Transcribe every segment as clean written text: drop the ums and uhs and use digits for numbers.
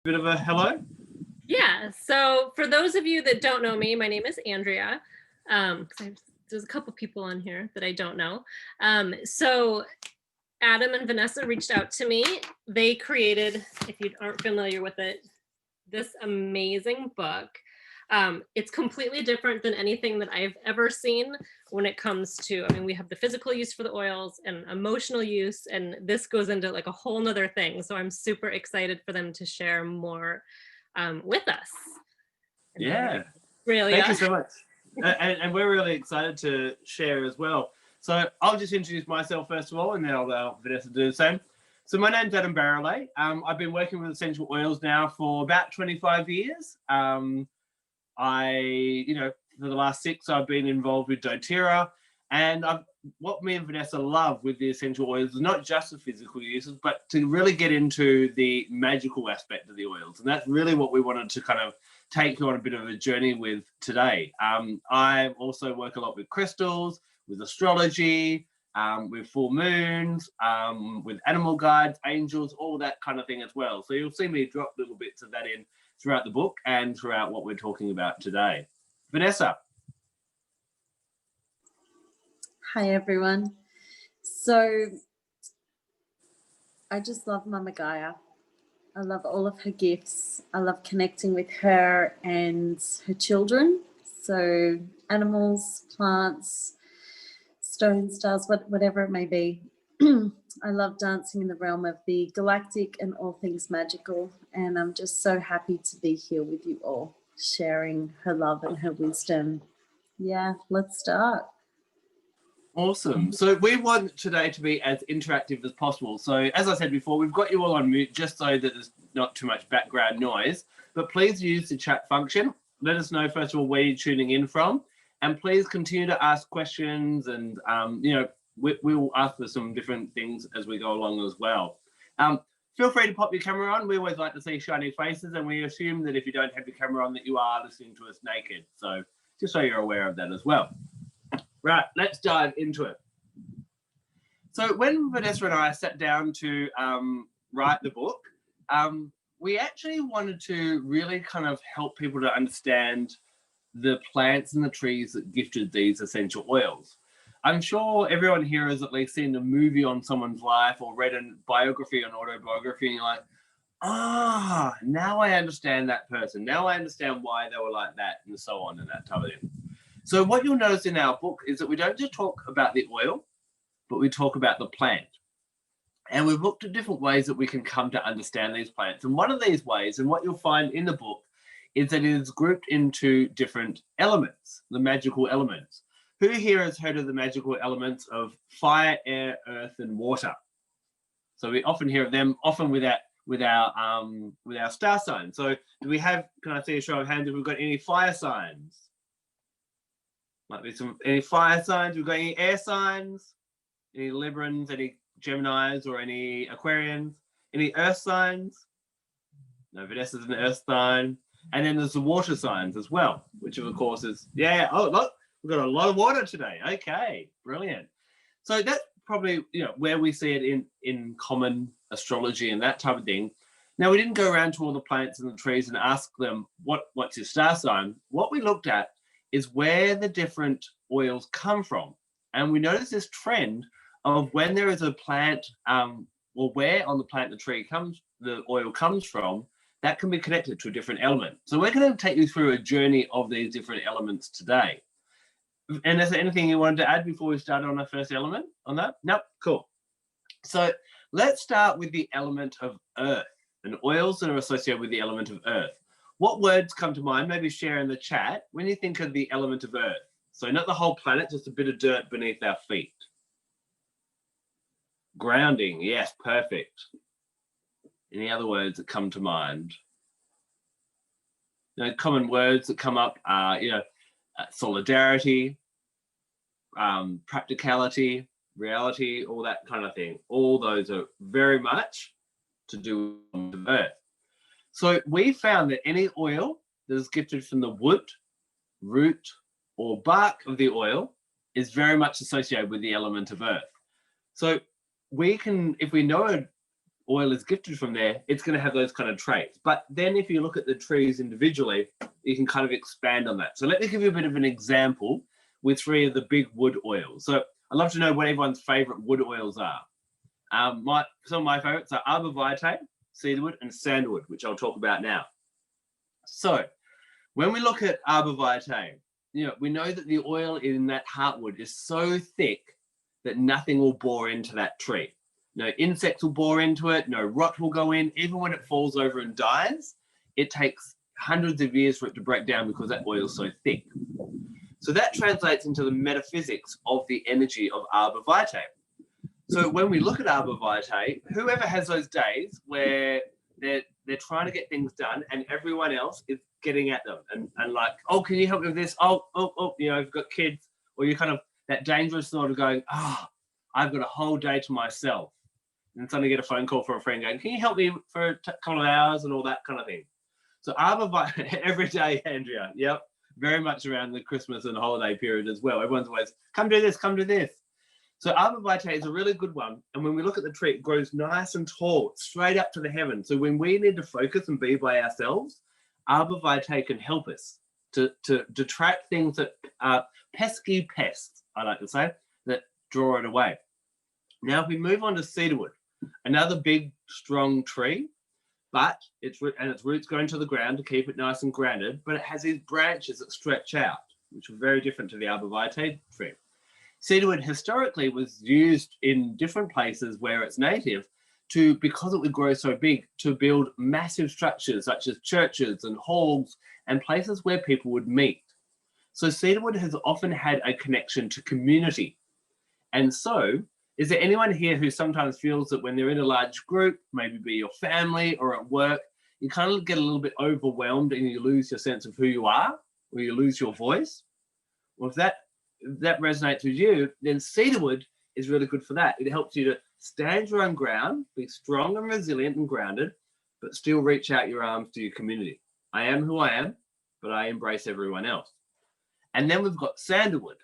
bit of a hello? Yeah, so for those of you that don't know me, my name is Andrea. There's a couple people on here that I don't know. So Adam and Vanessa reached out to me. They created, if you aren't familiar with it, this amazing book. It's completely different than anything that I've ever seen when it comes to, I mean, we have the physical use for the oils and emotional use, and this goes into like a whole nother thing. So I'm super excited for them to share more with us. Yeah. Really. Thank you so much. And we're really excited to share as well. So I'll just introduce myself first of all, and then I'll allow Vanessa to do the same. So my name's Adam Barrelay. I've been working with essential oils now for about 25 years. For the last 6, I've been involved with Doterra, and what me and Vanessa love with the essential oils is not just the physical uses, but to really get into the magical aspect of the oils. And that's really what we wanted to kind of take you on a bit of a journey with today. I also work a lot with crystals, with astrology, with full moons, with animal guides, angels, all that kind of thing as well. So you'll see me drop little bits of that in throughout the book and throughout what we're talking about today. Vanessa. Hi, everyone. So I just love Mama Gaia. I love all of her gifts. I love connecting with her and her children. So animals, plants, stones, stars, whatever it may be. I love dancing in the realm of the galactic and all things magical. And I'm just so happy to be here with you all, sharing her love and her wisdom. Yeah, let's start. Awesome. So we want today to be as interactive as possible. So as I said before, we've got you all on mute just so that there's not too much background noise. But please use the chat function. Let us know, first of all, where you're tuning in from. And please continue to ask questions, and we'll ask for some different things as we go along as well. Feel free to pop your camera on. We always like to see shiny faces, and we assume that if you don't have your camera on that you are listening to us naked. So just so you're aware of that as well. Right, let's dive into it. So when Vanessa and I sat down to write the book, we actually wanted to really kind of help people to understand the plants and the trees that gifted these essential oils. I'm sure everyone here has at least seen a movie on someone's life or read a biography, an autobiography, and you're like, now I understand that person. Now I understand why they were like that, and so on, and that type of thing. So what you'll notice in our book is that we don't just talk about the oil, but we talk about the plant. And we've looked at different ways that we can come to understand these plants. And one of these ways, and what you'll find in the book, is that it is grouped into different elements, the magical elements. Who here has heard of the magical elements of fire, air, earth, and water? So we often hear of them, often with our star signs. So do we have, can I see a show of hands if we've got any fire signs? Might be any fire signs. We've got any air signs, any Librans, any Geminis, or any Aquarians, any earth signs. No, Vanessa's an earth sign. And then there's the water signs as well, which of course is, oh, look, we've got a lot of water today. Okay, brilliant. So that's probably, where we see it in common astrology and that type of thing. Now, we didn't go around to all the plants and the trees and ask them, what's your star sign? What we looked at is where the different oils come from. And we noticed this trend of when there is a plant, or where on the plant the oil comes from, that can be connected to a different element. So we're going to take you through a journey of these different elements today. And is there anything you wanted to add before we start on our first element on that? Nope, cool. So let's start with the element of earth and oils that are associated with the element of earth. What words come to mind? Maybe share in the chat when you think of the element of earth. So not the whole planet, just a bit of dirt beneath our feet. Grounding, yes, perfect. Any other words that come to mind? Common words that come up are, solidarity, practicality, reality, all that kind of thing. All those are very much to do with earth. So we found that any oil that is gifted from the wood, root, or bark of the oil is very much associated with the element of earth. So we can, if we know an oil is gifted from there, it's going to have those kind of traits. But then if you look at the trees individually, you can kind of expand on that. So let me give you a bit of an example with 3 of the big wood oils. So I'd love to know what everyone's favorite wood oils are. Some of my favorites are arbor vitae, cedarwood, and sandalwood, which I'll talk about now. So when we look at arbor vitae, we know that the oil in that heartwood is so thick that nothing will bore into that tree. No insects will bore into it, no rot will go in. Even when it falls over and dies, it takes hundreds of years for it to break down because that oil is so thick. So that translates into the metaphysics of the energy of arbor vitae. So when we look at arbor vitae, whoever has those days where they're trying to get things done and everyone else is getting at them and like, oh, can you help me with this? Oh, you've got kids, or you're kind of that dangerous thought of going, I've got a whole day to myself. And suddenly get a phone call from a friend going, can you help me for a couple of hours and all that kind of thing. So arbor vitae every day, Andrea. Yep. Very much around the Christmas and holiday period as well. Everyone's always, come do this, come do this. So arbor vitae is a really good one. And when we look at the tree, it grows nice and tall, straight up to the heavens. So when we need to focus and be by ourselves, arbor vitae can help us to detract things that are pesky pests, I like to say, that draw it away. Now, if we move on to cedarwood, another big, strong tree, but its roots go into the ground to keep it nice and grounded, but it has these branches that stretch out, which are very different to the arbor vitae tree. Cedarwood historically was used in different places where it's native because it would grow so big, to build massive structures such as churches and halls and places where people would meet. So cedarwood has often had a connection to community. And so, is there anyone here who sometimes feels that when they're in a large group, maybe be your family or at work, you kind of get a little bit overwhelmed and you lose your sense of who you are, or you lose your voice? Well, if that resonates with you, then cedarwood is really good for that. It helps you to stand your own ground, be strong and resilient and grounded, but still reach out your arms to your community. I am who I am, but I embrace everyone else. And then we've got sandalwood.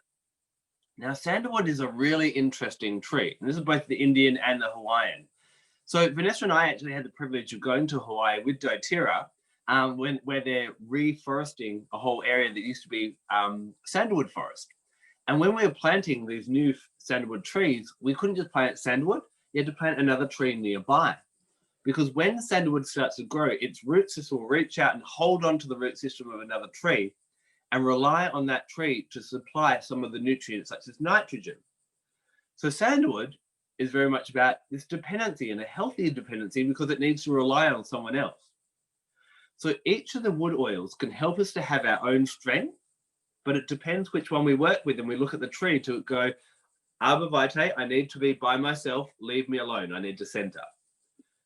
Now, sandalwood is a really interesting tree, and this is both the Indian and the Hawaiian. So Vanessa and I actually had the privilege of going to Hawaii with Doterra, where they're reforesting a whole area that used to be sandalwood forest. And when we were planting these new sandalwood trees, we couldn't just plant sandalwood, you had to plant another tree nearby. Because when sandalwood starts to grow, its root system will reach out and hold on to the root system of another tree and rely on that tree to supply some of the nutrients such as nitrogen. So sandalwood is very much about this dependency, and a healthy dependency, because it needs to rely on someone else. So each of the wood oils can help us to have our own strength, but it depends which one we work with, and we look at the tree to go, arbor vitae, I need to be by myself, leave me alone, I need to center.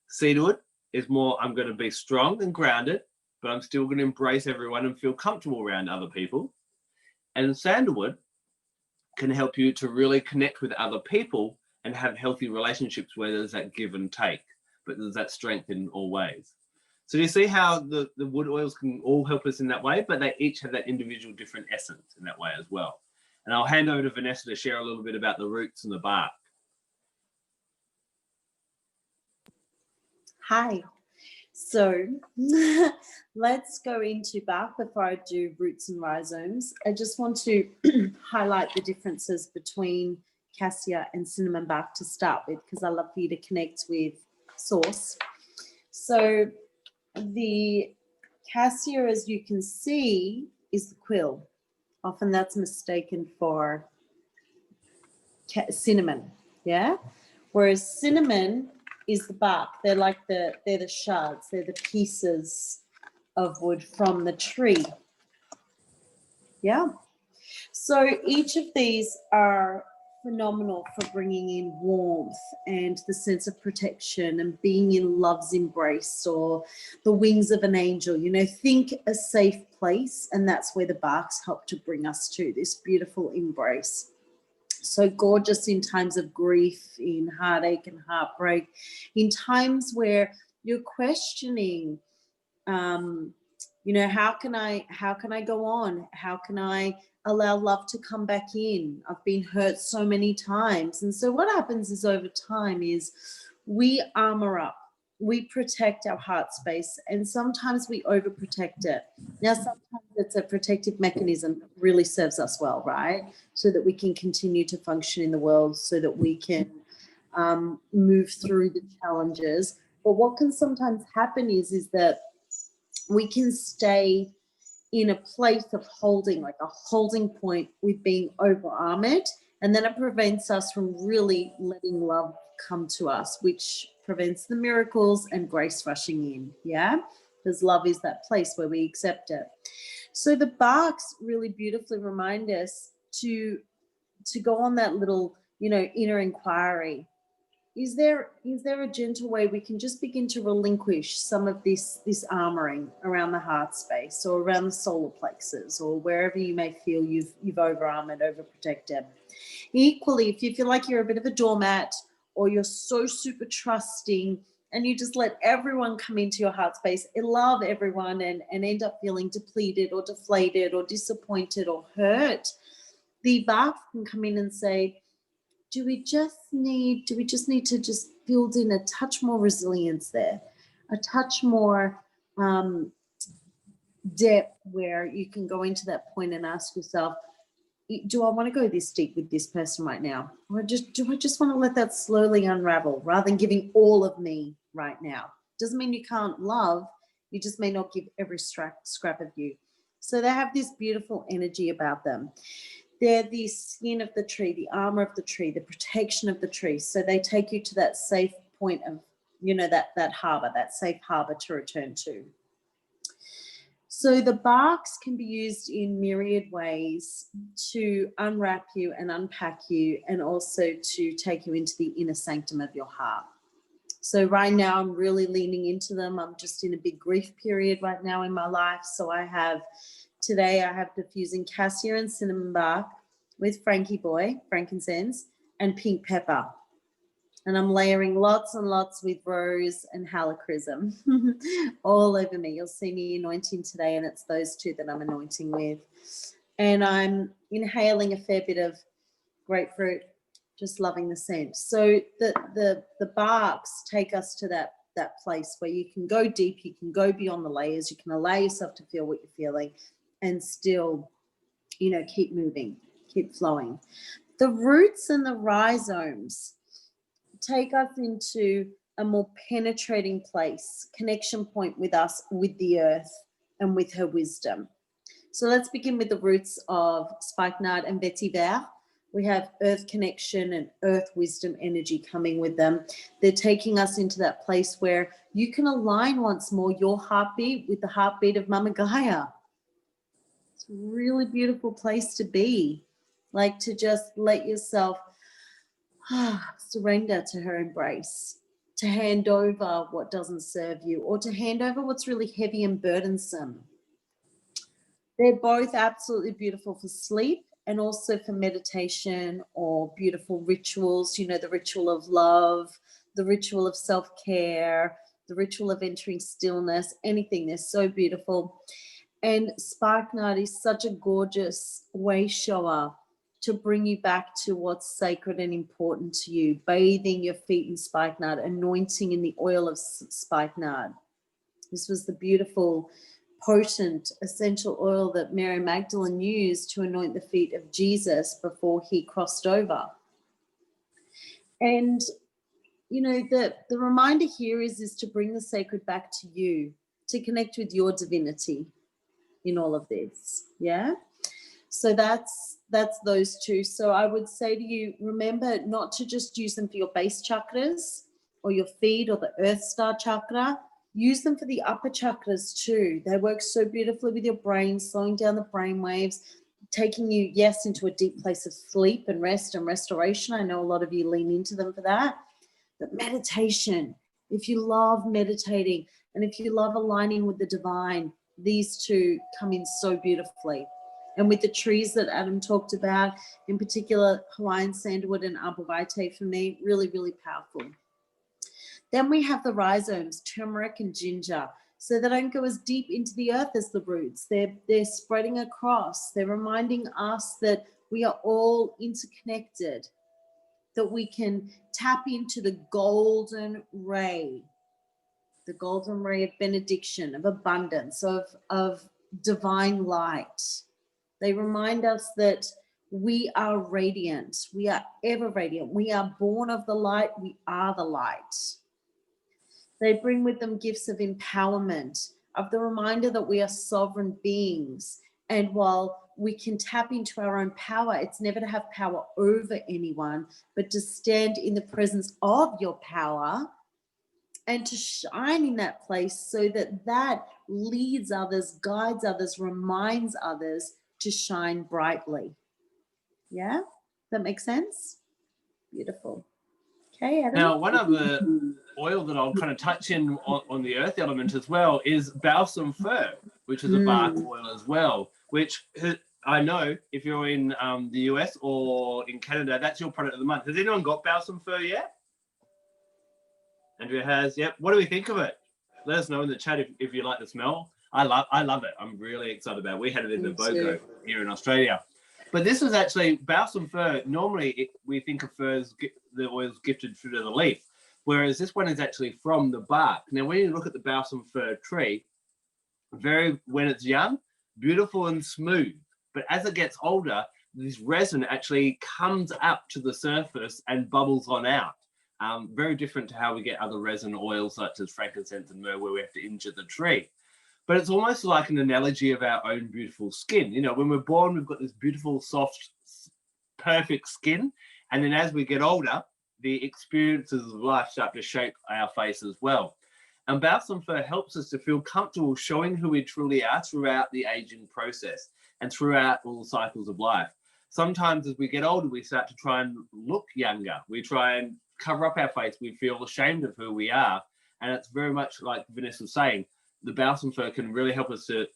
Cedarwood is more, I'm going to be strong and grounded, but I'm still going to embrace everyone and feel comfortable around other people. And sandalwood can help you to really connect with other people and have healthy relationships where there's that give and take, but there's that strength in all ways. So you see how the wood oils can all help us in that way, but they each have that individual different essence in that way as well. And I'll hand over to Vanessa to share a little bit about the roots and the bark. Hi. So let's go into bark before I do roots and rhizomes. I just want to highlight the differences between cassia and cinnamon bark to start with, because I love for you to connect with source. So the cassia, as you can see, is the quill. Often that's mistaken for cinnamon, yeah? Whereas cinnamon is the bark. They're like they're the shards, they're the pieces of wood from the tree. Yeah. So each of these are phenomenal for bringing in warmth and the sense of protection and being in love's embrace, or the wings of an angel. You know, think a safe place, and that's where the barks help to bring us to this beautiful embrace. So gorgeous in times of grief, in heartache and heartbreak, in times where you're questioning, you know, how can I go on? How can I allow love to come back in? I've been hurt so many times. And so what happens is, over time, is we armor up we protect our heart space, and sometimes we overprotect it. Now, sometimes it's a protective mechanism that really serves us well, right? So that we can continue to function in the world, so that we can move through the challenges. But what can sometimes happen is that we can stay in a place of holding, like a holding point with being over armored, and then it prevents us from really letting love come to us, which prevents the miracles and grace rushing in. Yeah, because love is that place where we accept it. So the barks really beautifully remind us to go on that little, inner inquiry. Is there a gentle way we can just begin to relinquish some of this armoring around the heart space, or around the solar plexus, or wherever you may feel you've over armored, overprotected? Equally, if you feel like you're a bit of a doormat, or you're so super trusting and you just let everyone come into your heart space and love everyone, and end up feeling depleted or deflated or disappointed or hurt, the bark can come in and say, do we just need to just build in a touch more resilience there, a touch more depth, where you can go into that point and ask yourself, do I want to go this deep with this person right now? Or do I just want to let that slowly unravel, rather than giving all of me right now? Doesn't mean you can't love, you just may not give every scrap of you. So they have this beautiful energy about them. They're the skin of the tree, the armor of the tree, the protection of the tree. So they take you to that safe point of, that harbor, that safe harbor to return to. So the barks can be used in myriad ways to unwrap you and unpack you, and also to take you into the inner sanctum of your heart. So right now I'm really leaning into them. I'm just in a big grief period right now in my life. So today I have diffusing cassia and cinnamon bark with frankincense, and pink pepper. And I'm layering lots and lots with rose and haloquisim all over me. You'll see me anointing today, and it's those two that I'm anointing with. And I'm inhaling a fair bit of grapefruit, just loving the scent. So the barks take us to that place where you can go deep, you can go beyond the layers, you can allow yourself to feel what you're feeling, and still, keep moving, keep flowing. The roots and the rhizomes take us into a more penetrating place, connection point with us, with the earth, and with her wisdom. So let's begin with the roots of Spikenard and vetiver. We have earth connection and earth wisdom energy coming with them. They're taking us into that place where you can align once more your heartbeat with the heartbeat of Mama Gaia. It's a really beautiful place to be, like to just let yourself surrender to her embrace, to hand over what doesn't serve you, or to hand over what's really heavy and burdensome. They're both absolutely beautiful for sleep, and also for meditation or beautiful rituals, the ritual of love, the ritual of self-care, the ritual of entering stillness, anything. They're so beautiful. And Spikenard is such a gorgeous way shower to bring you back to what's sacred and important to you, bathing your feet in spikenard, anointing in the oil of spikenard. This was the beautiful, potent, essential oil that Mary Magdalene used to anoint the feet of Jesus before he crossed over. And, the reminder here is to bring the sacred back to you, to connect with your divinity in all of this, yeah? So that's those two. So I would say to you, remember not to just use them for your base chakras or your feet or the Earth Star chakra. Use them for the upper chakras too. They work so beautifully with your brain, slowing down the brain waves, taking you, yes, into a deep place of sleep and rest and restoration. I know a lot of you lean into them for that. But meditation, if you love meditating and if you love aligning with the divine, these two come in so beautifully. And with the trees that Adam talked about, in particular, Hawaiian sandalwood and arborvitae for me, really, really powerful. Then we have the rhizomes, turmeric and ginger. So they don't go as deep into the earth as the roots. They're spreading across. They're reminding us that we are all interconnected, that we can tap into the golden ray the golden ray of benediction, of abundance, of divine light. They remind us that we are radiant. We are ever radiant. We are born of the light. We are the light. They bring with them gifts of empowerment, of the reminder that we are sovereign beings. And while we can tap into our own power, it's never to have power over anyone, but to stand in the presence of your power and to shine in that place so that that leads others, guides others, reminds others to shine brightly. Yeah? That makes sense? Beautiful. Okay, Adam. Now, one other oil that I'll kind of touch in on the earth element as well is Balsam Fir, which is a bark oil as well, which I know if you're in the US or in Canada, that's your product of the month. Has anyone got Balsam Fir yet? Andrea has. Yep. What do we think of it? Let us know in the chat if you like the smell. I love it. I'm really excited about it. We had it in the BOGO here in Australia. But this is actually Balsam Fir. Normally we think of firs, the oil's gifted through to the leaf, whereas this one is actually from the bark. Now, when you look at the Balsam Fir tree, when it's young, beautiful and smooth. But as it gets older, this resin actually comes up to the surface and bubbles on out. Very different to how we get other resin oils such as frankincense and myrrh, where we have to injure the tree. But it's almost like an analogy of our own beautiful skin. You know, when we're born, we've got this beautiful, soft, perfect skin. And then as we get older, the experiences of life start to shape our face as well. And Balsam Fir helps us to feel comfortable showing who we truly are throughout the aging process and throughout all the cycles of life. Sometimes as we get older, we start to try and look younger. We try and cover up our face. We feel ashamed of who we are. And it's very much like Vanessa was saying, the Balsam Fir can really help us to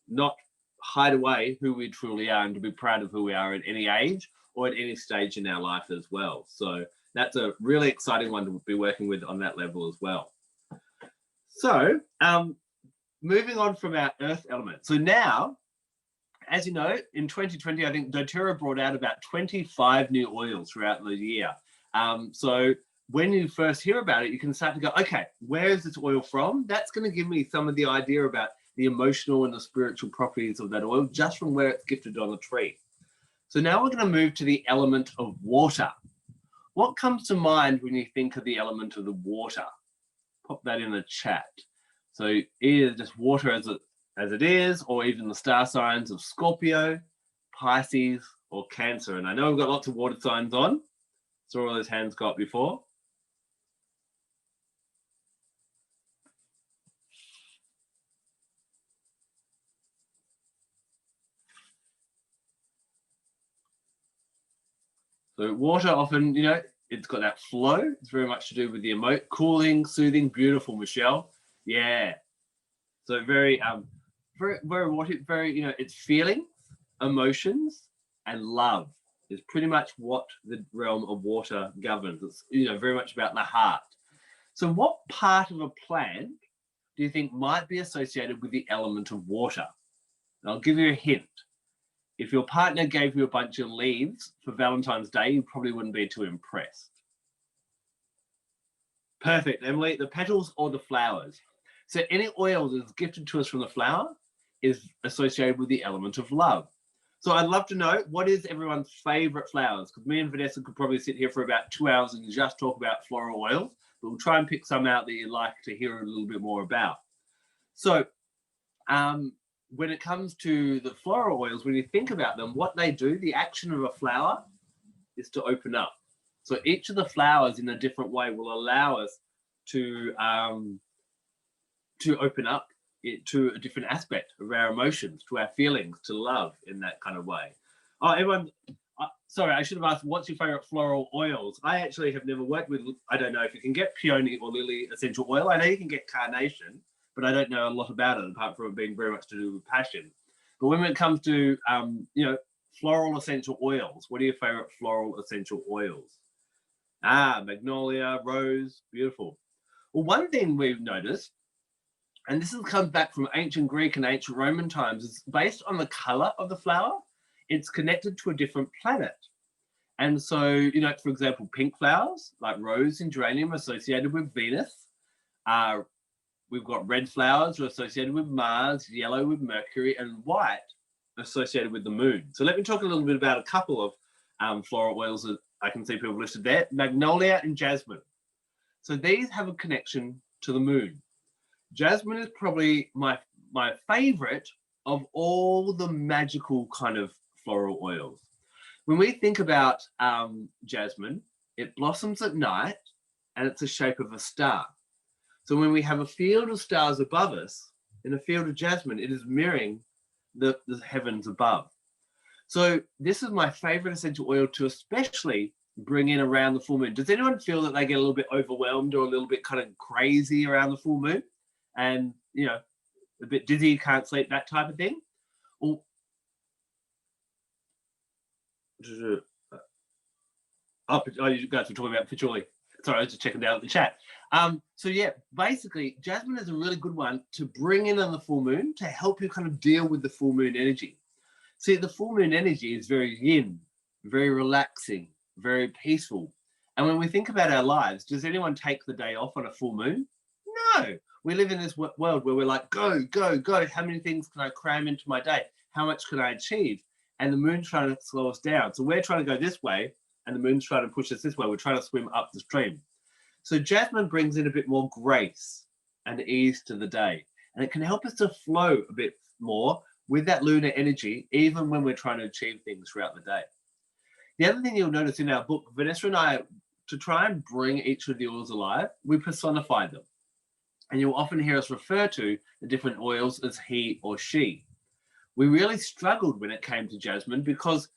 not hide away who we truly are and to be proud of who we are at any age or at any stage in our life as well. So that's a really exciting one to be working with on that level as well. So moving on from our earth element. So now, as you know, in 2020, I think Doterra brought out about 25 new oils throughout the year. So when you first hear about it, you can start to go, okay, where is this oil from? That's going to give me some of the idea about the emotional and the spiritual properties of that oil just from where it's gifted on the tree. So now we're going to move to the element of water. What comes to mind when you think of the element of the water? Pop that in the chat. So either just water as it is, or even the star signs of Scorpio, Pisces, or Cancer. And I know we've got lots of water signs on. Saw all those hands go up before. So water often, you know, it's got that flow. It's very much to do with the cooling, soothing, beautiful, Michelle. Yeah. So very water, you know, it's feelings, emotions, and love is pretty much what the realm of water governs. It's, you know, very much about the heart. So what part of a plant do you think might be associated with the element of water? And I'll give you a hint. If your partner gave you a bunch of leaves for Valentine's Day, you probably wouldn't be too impressed. Perfect, Emily. The petals or the flowers. So any oil that is gifted to us from the flower is associated with the element of love. So I'd love to know, what is everyone's favorite flowers? Because me and Vanessa could probably sit here for about 2 hours and just talk about floral oils, but we'll try and pick some out that you'd like to hear a little bit more about. So when it comes to the floral oils, when you think about them, what they do, the action of a flower is to open up. So each of the flowers in a different way will allow us to open up to a different aspect of our emotions, to our feelings, to love in that kind of way. Oh, everyone, sorry, I should have asked, what's your favorite floral oils? I actually have never worked with, I don't know if you can get peony or lily essential oil. I know you can get carnation, but I don't know a lot about it apart from it being very much to do with passion. But when it comes to, you know, floral essential oils, what are your favorite floral essential oils? Magnolia, rose, beautiful. Well, one thing we've noticed, and this has come back from ancient Greek and ancient Roman times, is based on the color of the flower, it's connected to a different planet. And so, you know, for example, pink flowers like rose and geranium are associated with Venus. we've got red flowers are associated with Mars, yellow with Mercury, and white associated with the moon. So let me talk a little bit about a couple of floral oils that I can see people listed there. Magnolia and Jasmine. So these have a connection to the moon. Jasmine is probably my favorite of all the magical kind of floral oils. When we think about jasmine, it blossoms at night and it's the shape of a star. So when we have a field of stars above us, in a field of jasmine, it is mirroring the heavens above. So this is my favorite essential oil to especially bring in around the full moon. Does anyone feel that they get a little bit overwhelmed or a little bit kind of crazy around the full moon? And, you know, a bit dizzy, can't sleep, that type of thing? Or, you guys were talking about patchouli. Sorry, I was just checking down at the chat. So yeah, basically, jasmine is a really good one to bring in on the full moon to help you kind of deal with the full moon energy. See, the full moon energy is very yin, very relaxing, very peaceful. And when we think about our lives, does anyone take the day off on a full moon? No. We live in this world where we're like, go, go, go. How many things can I cram into my day? How much can I achieve? And the moon's trying to slow us down. So we're trying to go this way, and the moon's trying to push us this way. We're trying to swim up the stream. So jasmine brings in a bit more grace and ease to the day. And it can help us to flow a bit more with that lunar energy, even when we're trying to achieve things throughout the day. The other thing you'll notice in our book, Vanessa and I, to try and bring each of the oils alive, we personify them. And you'll often hear us refer to the different oils as he or she. We really struggled when it came to jasmine because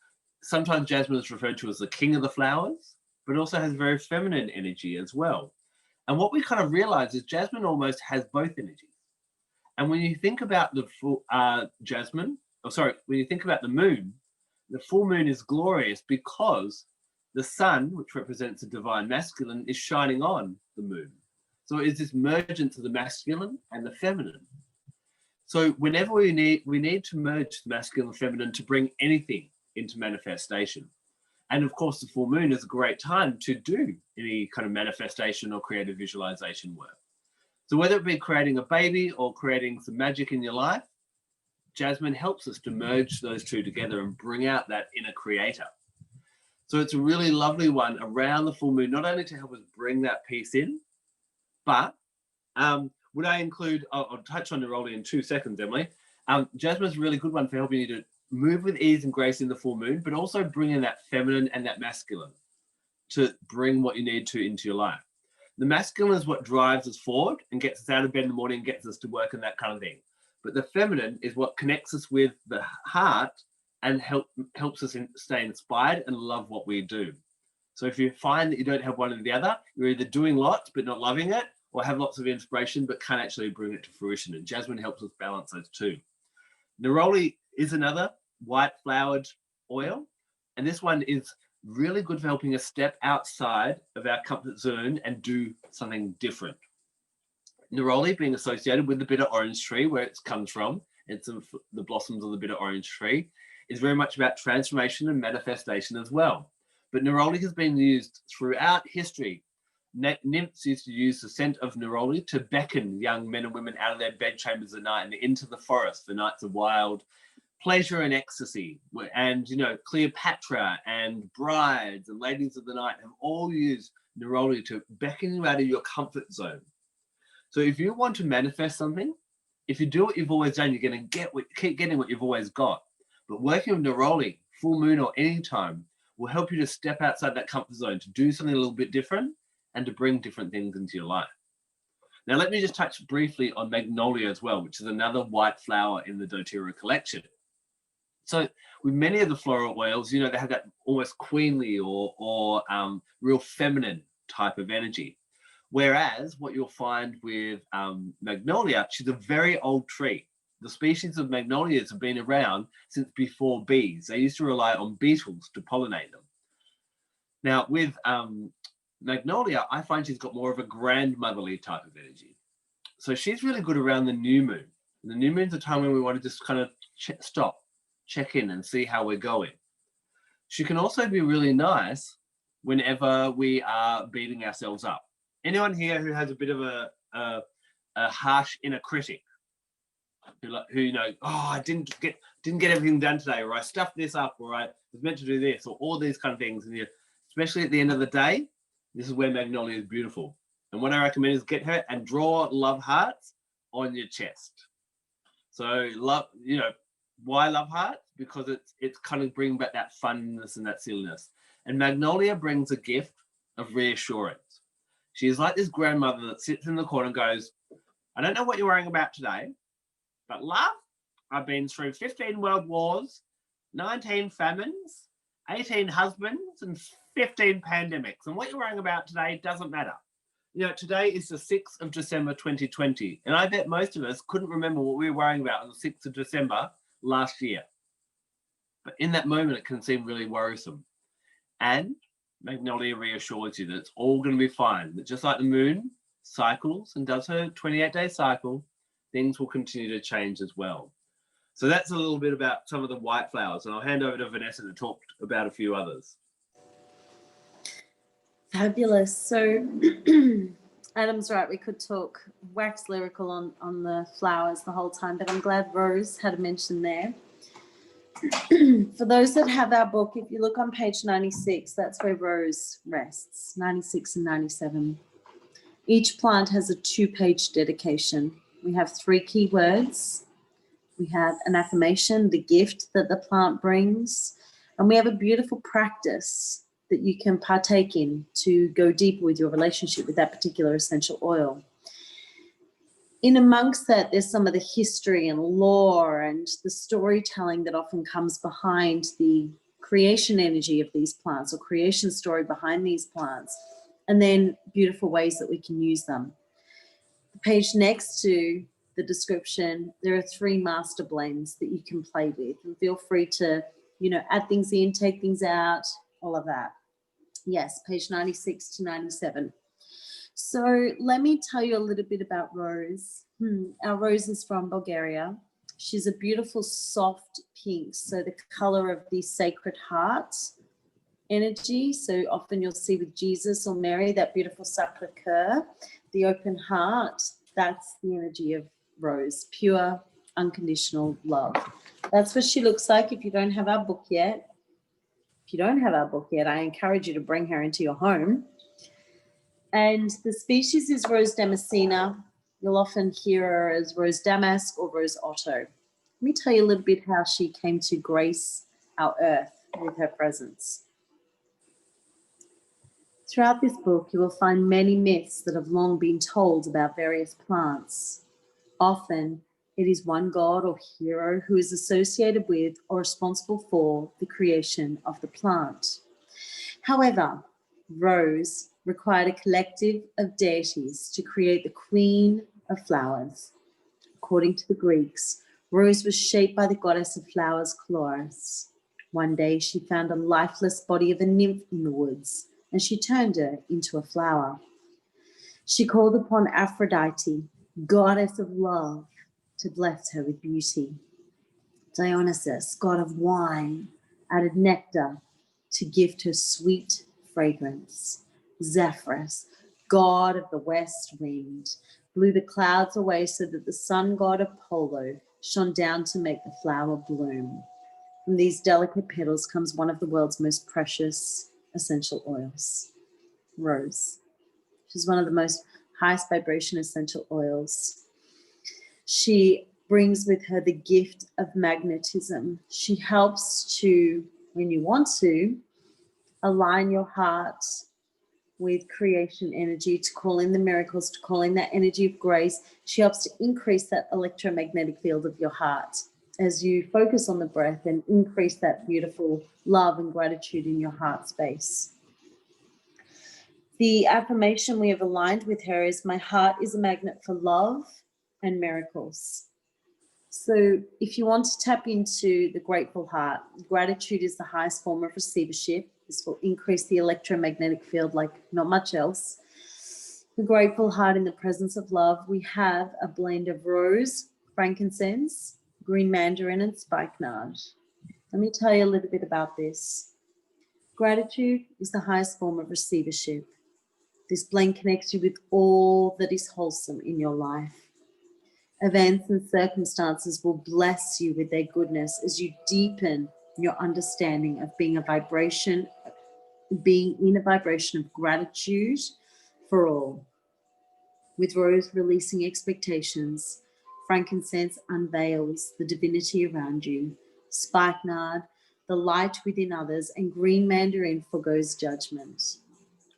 sometimes jasmine is referred to as the king of the flowers, but also has very feminine energy as well. And what we kind of realize is jasmine almost has both energies. And when you think about the when you think about the moon, the full moon is glorious because the sun, which represents the divine masculine, is shining on the moon. So it's this mergence of the masculine and the feminine. So whenever we need to merge the masculine and feminine to bring anything into manifestation. And of course, the full moon is a great time to do any kind of manifestation or creative visualization work. So whether it be creating a baby or creating some magic in your life, jasmine helps us to merge those two together and bring out that inner creator. So it's a really lovely one around the full moon, not only to help us bring that piece in, but would I include, I'll touch on Neroli in 2 seconds, Emily. Jasmine is a really good one for helping you to move with ease and grace in the full moon, but also bring in that feminine and that masculine to bring what you need to into your life. The masculine is what drives us forward and gets us out of bed in the morning, gets us to work and that kind of thing. But the feminine is what connects us with the heart and helps us stay inspired and love what we do. So if you find that you don't have one or the other, you're either doing lots but not loving it, or have lots of inspiration but can't actually bring it to fruition. And jasmine helps us balance those two. Neroli is another white flowered oil, and this one is really good for helping us step outside of our comfort zone and do something different. Neroli being associated with the bitter orange tree, where it comes from, it's the blossoms of the bitter orange tree, is very much about transformation and manifestation as well. But neroli has been used throughout history. Nymphs used to use the scent of neroli to beckon young men and women out of their bedchambers at night and into the forest for nights of wild pleasure and ecstasy. And, you know, Cleopatra and brides and ladies of the night have all used neroli to beckon you out of your comfort zone. So if you want to manifest something, if you do what you've always done, you're going to keep getting what you've always got. But working with neroli, full moon or any time, will help you to step outside that comfort zone, to do something a little bit different and to bring different things into your life. Now, let me just touch briefly on Magnolia as well, which is another white flower in the Doterra collection. So with many of the floral oils, you know, they have that almost queenly or real feminine type of energy. Whereas what you'll find with Magnolia, she's a very old tree. The species of magnolias have been around since before bees. They used to rely on beetles to pollinate them. Now with Magnolia, I find she's got more of a grandmotherly type of energy. So she's really good around the new moon. And the new moon's a time when we want to just kind of stop, check in and see how we're going. She can also be really nice whenever we are beating ourselves up. Anyone here who has a bit of a a harsh inner critic who you know, oh, I didn't get everything done today, or I stuffed this up, or I was meant to do this, or all these kind of things. And especially at the end of the day, this is where Magnolia is beautiful. And what I recommend is get her and draw love hearts on your chest. So love, you know, why love hearts? Because it's kind of bringing back that funness and that silliness. And Magnolia brings a gift of reassurance. She is like this grandmother that sits in the corner and goes, I don't know what you're worrying about today, but love, I've been through 15 world wars, 19 famines, 18 husbands, and 15 pandemics. And what you're worrying about today doesn't matter. You know, today is the 6th of December, 2020. And I bet most of us couldn't remember what we were worrying about on the 6th of December last year. But in that moment, it can seem really worrisome. And Magnolia reassures you that it's all going to be fine. That just like the moon cycles and does her 28-day cycle, things will continue to change as well. So that's a little bit about some of the white flowers. And I'll hand over to Vanessa to talk about a few others. Fabulous. So Adam's right. We could talk wax lyrical on the flowers the whole time, but I'm glad Rose had a mention there. For those that have our book, if you look on page 96, that's where Rose rests, 96 and 97. Each plant has a 2-page dedication. We have 3 key words. We have an affirmation, the gift that the plant brings, and we have a beautiful practice that you can partake in to go deeper with your relationship with that particular essential oil. In amongst that, there's some of the history and lore and the storytelling that often comes behind the creation energy of these plants, or creation story behind these plants, and then beautiful ways that we can use them. The page next to the description, there are 3 master blends that you can play with, and feel free to, you know, add things in, take things out, all of that. Yes, page 96 to 97. So let me tell you a little bit about Rose. Our Rose is from Bulgaria. She's a beautiful soft pink, so the color of the Sacred Heart energy. So often you'll see with Jesus or Mary, that beautiful Sacré-Cœur, the open heart, that's the energy of Rose, pure, unconditional love. That's what she looks like if you don't have our book yet. If you don't have our book yet, I encourage you to bring her into your home. And the species is Rose damascena. You'll often hear her as Rose damask or Rose otto. Let me tell you a little bit how she came to grace our earth with her presence. Throughout this book, you will find many myths that have long been told about various plants. Often, it is one god or hero who is associated with or responsible for the creation of the plant. However, Rose required a collective of deities to create the queen of flowers. According to the Greeks, Rose was shaped by the goddess of flowers, Chloris. One day, she found a lifeless body of a nymph in the woods, and she turned her into a flower. She called upon Aphrodite, goddess of love, to bless her with beauty. Dionysus, god of wine, added nectar to gift her sweet fragrance. Zephyrus, god of the west wind, blew the clouds away so that the sun god Apollo shone down to make the flower bloom. From these delicate petals comes one of the world's most precious essential oils, Rose. She's one of the most highest vibration essential oils. She brings with her the gift of magnetism. She helps to, when you want to, align your heart with creation energy, to call in the miracles, to call in that energy of grace. She helps to increase that electromagnetic field of your heart as you focus on the breath and increase that beautiful love and gratitude in your heart space. The affirmation we have aligned with her is, my heart is a magnet for love and miracles. So if you want to tap into the grateful heart, gratitude is the highest form of receivership. This will increase the electromagnetic field like not much else. The grateful heart in the presence of love, we have a blend of rose, frankincense, green mandarin, and spikenard. Let me tell you a little bit about this. Gratitude is the highest form of receivership. This blend connects you with all that is wholesome in your life. Events and circumstances will bless you with their goodness as you deepen your understanding of being in a vibration of gratitude for all. With rose releasing expectations, frankincense unveils the divinity around you, spikenard, the light within others, and green mandarin forgoes judgment.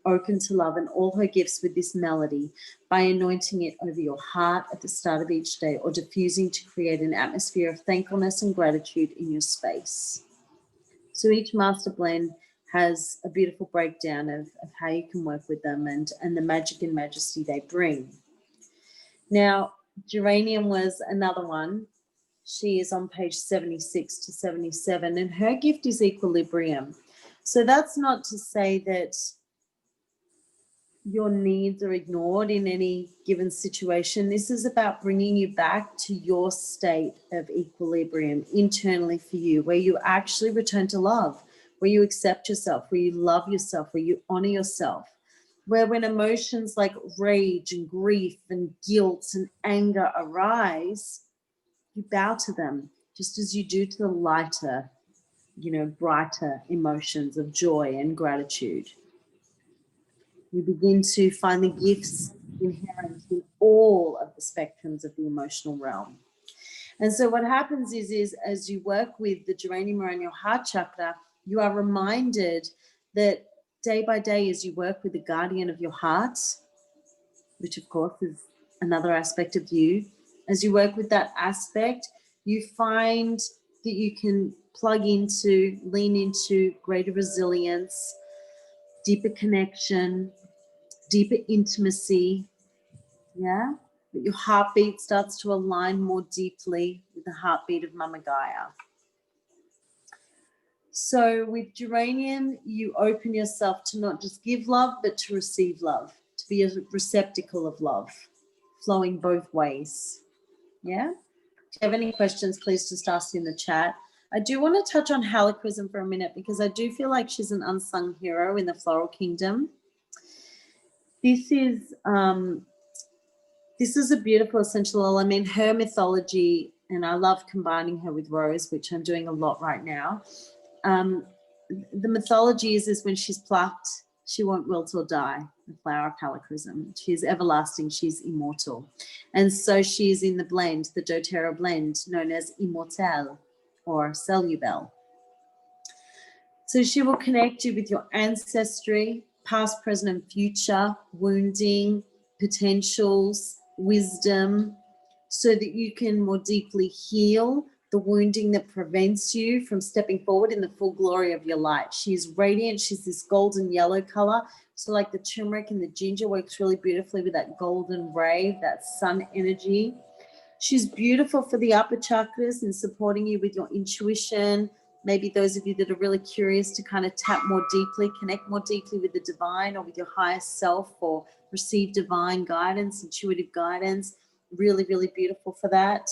Open to love and all her gifts with this melody by anointing it over your heart at the start of each day or diffusing to create an atmosphere of thankfulness and gratitude in your space. So each master blend has a beautiful breakdown of how you can work with them and the magic and majesty they bring. Now, Geranium was another one. She is on page 76 to 77, and her gift is equilibrium. So that's not to say that your needs are ignored in any given situation. This is about bringing you back to your state of equilibrium internally for you, where you actually return to love, where you accept yourself, where you love yourself, where you honor yourself, where when emotions like rage and grief and guilt and anger arise, you bow to them, just as you do to the lighter, brighter emotions of joy and gratitude. You begin to find the gifts inherent in all of the spectrums of the emotional realm. And so what happens is as you work with the geranium around your heart chakra, you are reminded that day by day as you work with the guardian of your heart, which of course is another aspect of you, as you work with that aspect, you find that you can lean into greater resilience, deeper connection, deeper intimacy, that your heartbeat starts to align more deeply with the heartbeat of Mama Gaia. So with geranium, you open yourself to not just give love, but to receive love, to be a receptacle of love, flowing both ways. Yeah? If you have any questions, please just ask in the chat. I do want to touch on Haloquisim for a minute because I do feel like she's an unsung hero in the floral kingdom. This is a beautiful essential oil. I mean, her mythology, and I love combining her with rose, which I'm doing a lot right now. The mythology is when she's plucked, she won't wilt or die, the flower of Haloquisim. She is everlasting, she's immortal. And so she is in the blend, the Doterra blend, known as Immortelle or Cellubelle. So she will connect you with your ancestry, past, present, and future, wounding, potentials, wisdom, so that you can more deeply heal the wounding that prevents you from stepping forward in the full glory of your light. She is radiant. She's this golden yellow color. So like the turmeric and the ginger works really beautifully with that golden ray, that sun energy. She's beautiful for the upper chakras and supporting you with your intuition. Maybe those of you that are really curious to kind of tap more deeply, connect more deeply with the divine or with your higher self, or receive divine guidance, intuitive guidance. Really, really beautiful for that.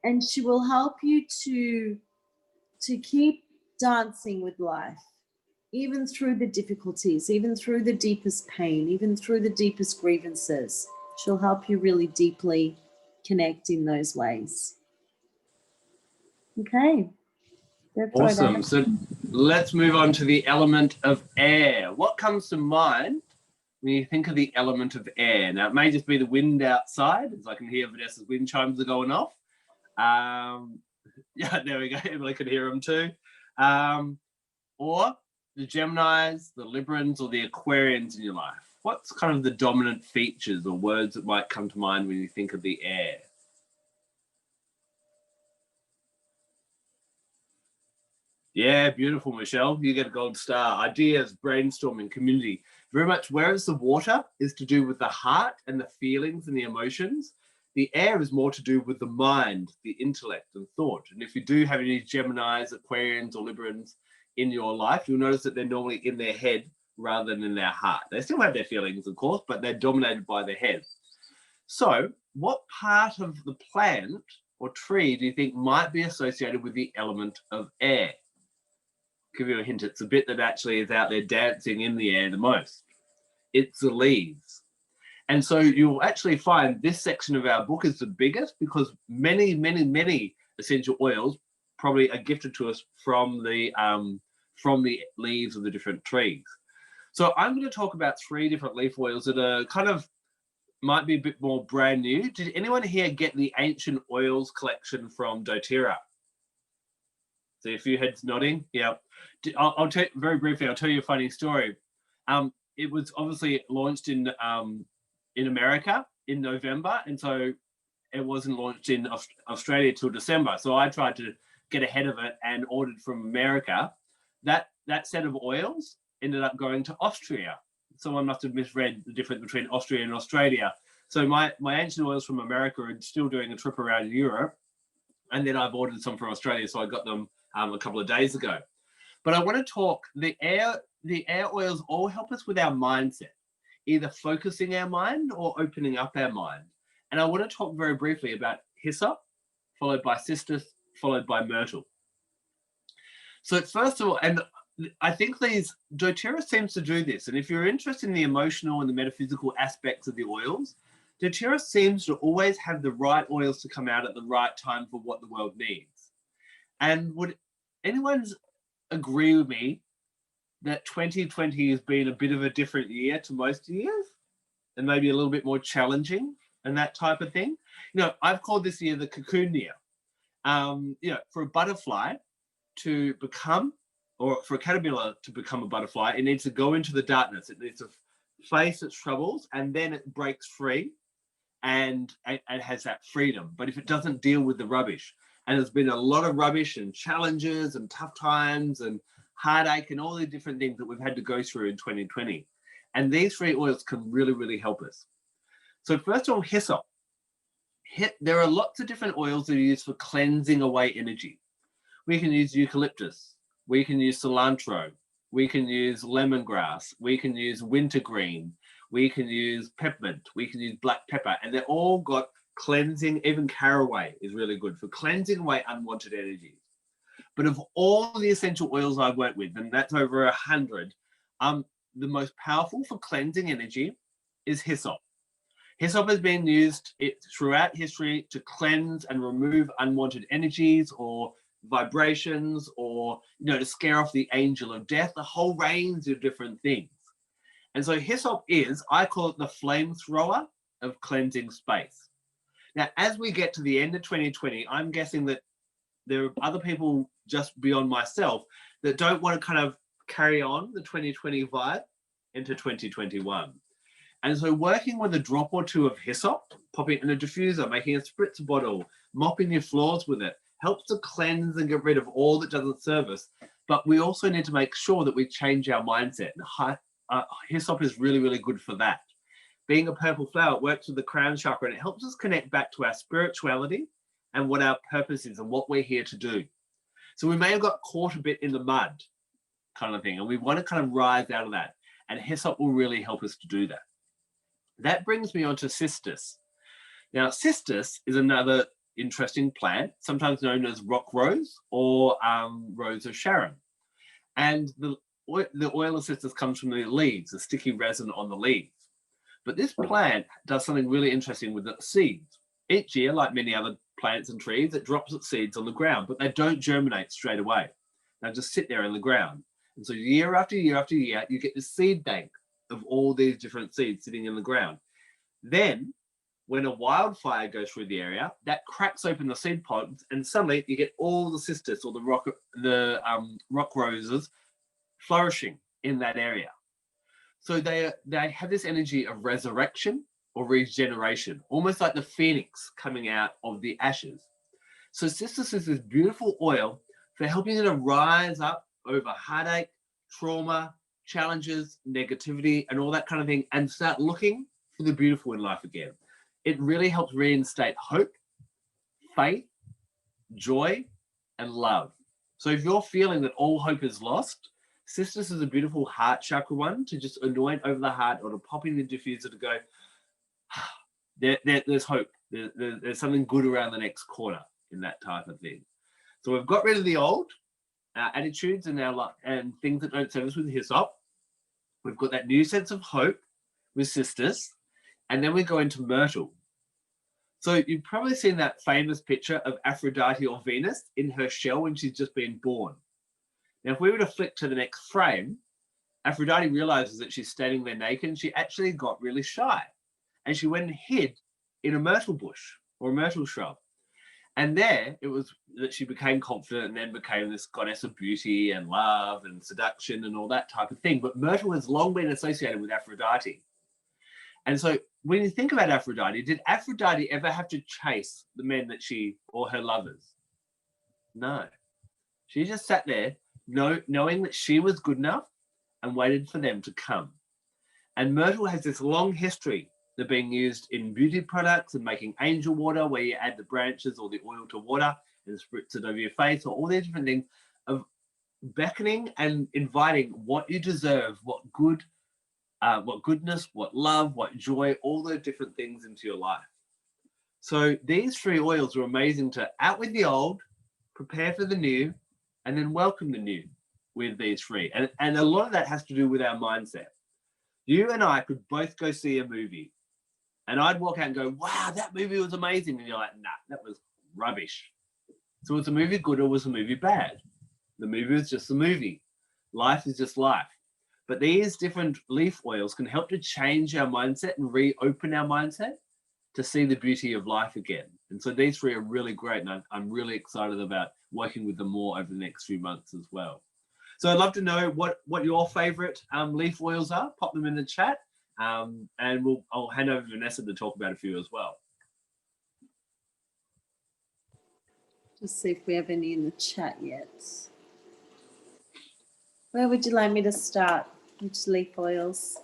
And she will help you to keep dancing with life, even through the difficulties, even through the deepest pain, even through the deepest grievances. She'll help you really deeply connect in those ways. Okay. Awesome. So let's move on to the element of air. What comes to mind when you think of the element of air? Now, it may just be the wind outside, as I can hear Vanessa's wind chimes are going off. Yeah, there we go. Emily can hear them too. Or the Geminis, the Librans, or the Aquarians in your life. What's kind of the dominant features or words that might come to mind when you think of the air? Yeah, beautiful, Michelle. You get a gold star. Ideas, brainstorming, community. Very much, whereas the water is to do with the heart and the feelings and the emotions, the air is more to do with the mind, the intellect and thought. And if you do have any Geminis, Aquarians or Librans in your life, you'll notice that they're normally in their head rather than in their heart. They still have their feelings, of course, but they're dominated by their head. So what part of the plant or tree do you think might be associated with the element of air? Give you a hint, it's a bit that actually is out there dancing in the air the most. it's the leaves. And so you'll actually find this section of our book is the biggest because many, many, many essential oils probably are gifted to us from the leaves of the different trees. So I'm going to talk about 3 different leaf oils that are kind of might be a bit more brand new. Did anyone here get the ancient oils collection from Doterra? So a few heads nodding. Yeah. I'll tell you very briefly. I'll tell you a funny story. It was obviously launched in America in November, and so it wasn't launched in Australia till December. So I tried to get ahead of it and ordered from America. That set of oils ended up going to Austria. Someone must have misread the difference between Austria and Australia. So my ancient oils from America are still doing a trip around Europe, and then I've ordered some from Australia, so I got them a couple of days ago. But I want to talk, the air oils all help us with our mindset, either focusing our mind or opening up our mind. And I want to talk very briefly about Hyssop, followed by Cystis, followed by Myrtle. So first of all, and I think Doterra seems to do this. And if you're interested in the emotional and the metaphysical aspects of the oils, Doterra seems to always have the right oils to come out at the right time for what the world needs. And would anyone agree with me that 2020 has been a bit of a different year to most years and maybe a little bit more challenging and that type of thing? I've called this year the cocoon year. For a butterfly to become, or for a caterpillar to become a butterfly, it needs to go into the darkness. It needs to face its troubles, and then it breaks free and has that freedom. But if it doesn't deal with the rubbish, and there's been a lot of rubbish and challenges and tough times and heartache and all the different things that we've had to go through in 2020. And these 3 oils can really, really help us. So first of all, Hyssop. There are lots of different oils that are used for cleansing away energy. We can use eucalyptus. We can use cilantro. We can use lemongrass. We can use wintergreen. We can use peppermint. We can use black pepper. And they're all got cleansing. Even caraway is really good for cleansing away unwanted energies. But of all the essential oils I've worked with, and that's over 100, the most powerful for cleansing energy is Hyssop. Hyssop has been used throughout history to cleanse and remove unwanted energies or vibrations, or to scare off the angel of death, a whole range of different things. And so Hyssop is, I call it the flamethrower of cleansing space. Now, as we get to the end of 2020, I'm guessing that there are other people just beyond myself that don't want to kind of carry on the 2020 vibe into 2021. And so working with a drop or 2 of Hyssop, popping it in a diffuser, making a spritz bottle, mopping your floors with it, helps to cleanse and get rid of all that doesn't serve us. But we also need to make sure that we change our mindset. And Hyssop is really, really good for that. Being a purple flower, it works with the crown chakra, and it helps us connect back to our spirituality and what our purpose is and what we're here to do. So we may have got caught a bit in the mud kind of thing, and we want to kind of rise out of that. And Hyssop will really help us to do that. That brings me on to Cystis. Now, Cystis is another interesting plant, sometimes known as rock rose or rose of Sharon. And the oil of Cystis comes from the leaves, the sticky resin on the leaves. But this plant does something really interesting with the seeds. Each year, like many other plants and trees, it drops its seeds on the ground, but they don't germinate straight away. They just sit there in the ground. And so year after year after year, you get this seed bank of all these different seeds sitting in the ground. Then, when a wildfire goes through the area, that cracks open the seed pods, and suddenly you get all the cystis or the rock roses flourishing in that area. So they have this energy of resurrection or regeneration, almost like the phoenix coming out of the ashes. So Cystis is this beautiful oil for helping you to rise up over heartache, trauma, challenges, negativity, and all that kind of thing, and start looking for the beautiful in life again. It really helps reinstate hope, faith, joy, and love. So if you're feeling that all hope is lost, Cystis is a beautiful heart chakra one to just anoint over the heart or to pop in the diffuser to go, there's hope. There's something good around the next corner in that type of thing. So we've got rid of the old attitudes and things that don't serve us with Hyssop. We've got that new sense of hope with Cystis, and then we go into Myrtle. So you've probably seen that famous picture of Aphrodite or Venus in her shell when she's just been born. Now, if we were to flick to the next frame, Aphrodite realizes that she's standing there naked, and she actually got really shy. And she went and hid in a myrtle bush or a myrtle shrub. And there it was that she became confident and then became this goddess of beauty and love and seduction and all that type of thing. But Myrtle has long been associated with Aphrodite. And so when you think about Aphrodite, did Aphrodite ever have to chase the men that or her lovers? No. She just sat there knowing that she was good enough and waited for them to come. And Myrtle has this long history of being used in beauty products and making angel water, where you add the branches or the oil to water and spritz it over your face, or all these different things of beckoning and inviting what you deserve, what goodness, what love, what joy, all those different things into your life. So these 3 oils are amazing to out with the old, prepare for the new, and then welcome the new with these 3. And a lot of that has to do with our mindset. You and I could both go see a movie, and I'd walk out and go, wow, that movie was amazing. And you're like, nah, that was rubbish. So was the movie good or was the movie bad? The movie was just a movie. Life is just life. But these different leaf oils can help to change our mindset and reopen our mindset to see the beauty of life again. And so these 3 are really great, and I'm really excited about working with them more over the next few months as well. So I'd love to know what your favorite leaf oils are. Pop them in the chat, and I'll hand over to Vanessa to talk about a few as well. Just see if we have any in the chat yet. Where would you like me to start? Which leaf oils?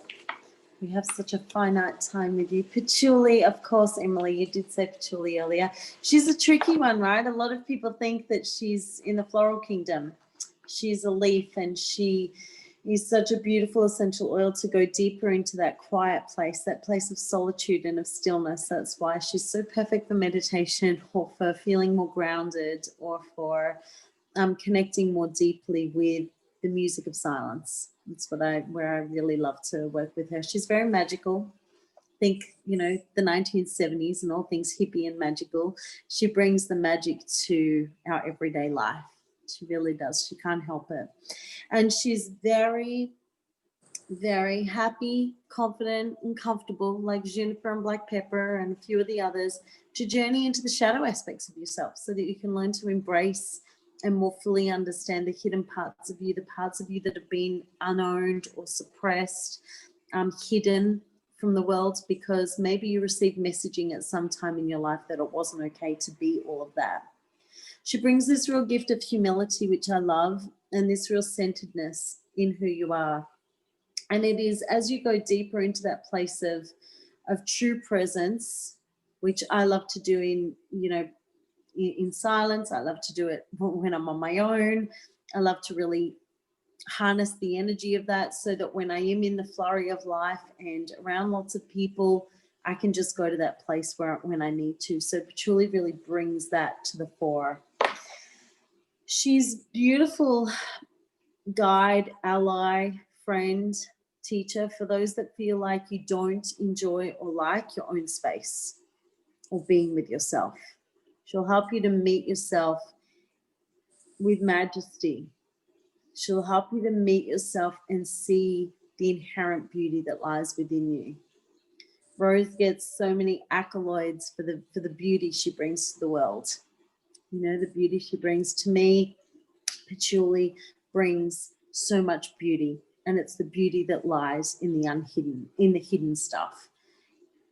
We have such a finite time with you. Patchouli, of course, Emily, you did say patchouli earlier. She's a tricky one, right? A lot of people think that she's in the floral kingdom. She's a leaf, and she is such a beautiful essential oil to go deeper into that quiet place, that place of solitude and of stillness. That's why she's so perfect for meditation, or for feeling more grounded, or for connecting more deeply with the music of silence. That's where I really love to work with her. She's very magical. Think, the 1970s and all things hippie and magical. She brings the magic to our everyday life. She really does. She can't help it. And she's very, very happy, confident, and comfortable, like Juniper and Black Pepper and a few of the others, to journey into the shadow aspects of yourself so that you can learn to embrace and more fully understand the hidden parts of you, the parts of you that have been unowned or suppressed, hidden from the world, because maybe you received messaging at some time in your life that it wasn't okay to be all of that. She brings this real gift of humility, which I love, and this real centeredness in who you are. And it is as you go deeper into that place of true presence, which I love to do in silence. I love to do it when I'm on my own. I love to really harness the energy of that, so that when I am in the flurry of life and around lots of people, I can just go to that place when I need to. So Patchouli really brings that to the fore. She's beautiful guide, ally, friend, teacher for those that feel like you don't enjoy or like your own space or being with yourself. She'll help you to meet yourself with majesty. She'll help you to meet yourself and see the inherent beauty that lies within you. Rose gets so many accolades for the beauty she brings to the world. The beauty she brings to me. Patchouli brings so much beauty, and it's the beauty that lies in the hidden stuff.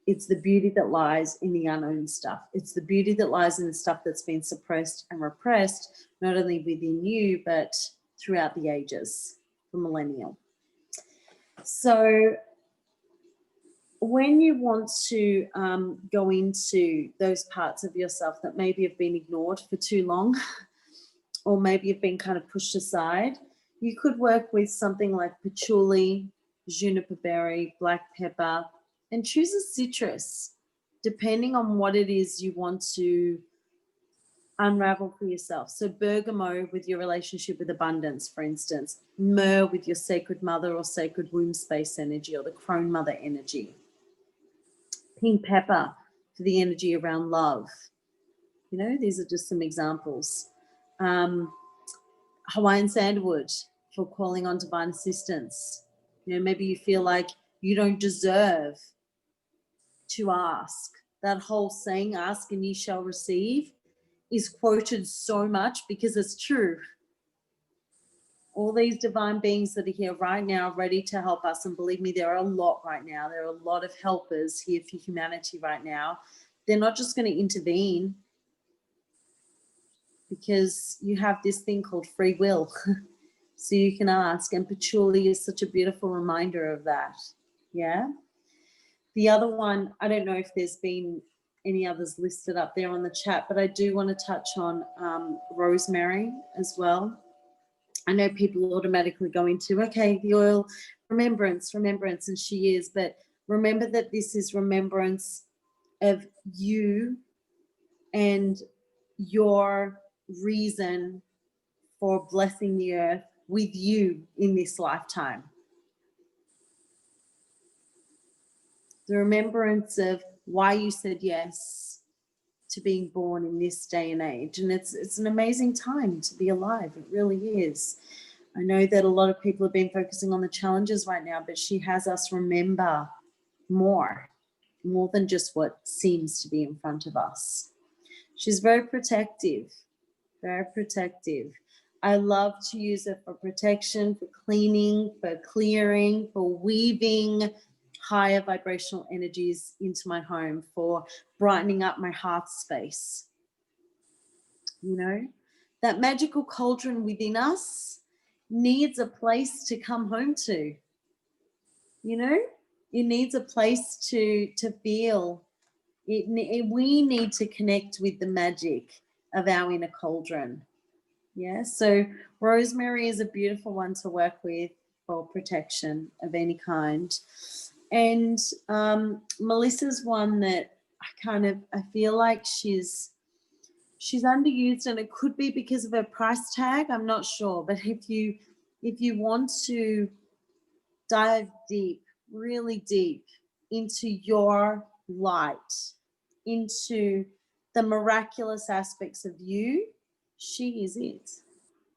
It's the beauty that lies in the unowned stuff. It's the beauty that lies in the stuff that's been suppressed and repressed, not only within you, but throughout the ages, for millennial. So when you want to go into those parts of yourself that maybe have been ignored for too long, or maybe have been kind of pushed aside, you could work with something like patchouli, juniper berry, black pepper, and choose a citrus, depending on what it is you want to unravel for yourself. So Bergamo with your relationship with abundance, for instance. Myrrh with your sacred mother or sacred womb space energy or the crone mother energy. Pink pepper for the energy around love. You know, these are just some examples. Hawaiian sandalwood for calling on divine assistance. You know, maybe you feel like you don't deserve to ask. That whole saying, ask and ye shall receive, is quoted so much because it's true. All these divine beings that are here right now ready to help us, and believe me, there are a lot right now. There are a lot of helpers here for humanity right now. They're not just going to intervene, because you have this thing called free will. So you can ask, and patchouli is such a beautiful reminder of that. Yeah. The other one, I don't know if there's been any others listed up there on the chat, but I do want to touch on rosemary as well. I know people automatically go into, okay, the oil, remembrance, and she is, but remember that this is remembrance of you and your reason for blessing the earth with you in this lifetime. The remembrance of why you said yes to being born in this day and age. And it's an amazing time to be alive. It really is. I know that a lot of people have been focusing on the challenges right now, but she has us remember more than just what seems to be in front of us. She's very protective, very protective. I love to use it for protection, for cleaning, for clearing, for weaving higher vibrational energies into my home, for brightening up my heart space. You know, that magical cauldron within us needs a place to come home to. You know, it needs a place to feel. We need to connect with the magic of our inner cauldron. Yeah, so rosemary is a beautiful one to work with for protection of any kind. And Melissa's one that I feel like she's underused, and it could be because of her price tag. I'm not sure, but if you want to dive deep, really deep into your light, into the miraculous aspects of you, she is it.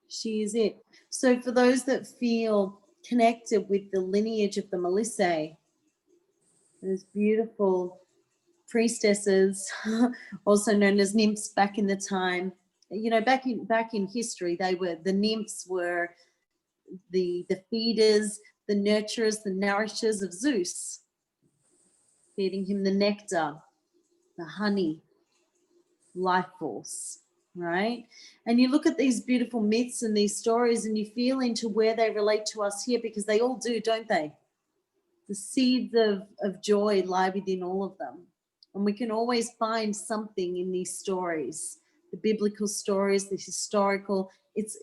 She is it. So for those that feel connected with the lineage of the Melissae, those beautiful priestesses, also known as nymphs back in the time, you know, back in history, the nymphs were the feeders, the nurturers, the nourishers of Zeus, feeding him the nectar, the honey, life force, right? And you look at these beautiful myths and these stories and you feel into where they relate to us here, because they all do, don't they? The seeds of joy lie within all of them. And we can always find something in these stories, the biblical stories, the historical,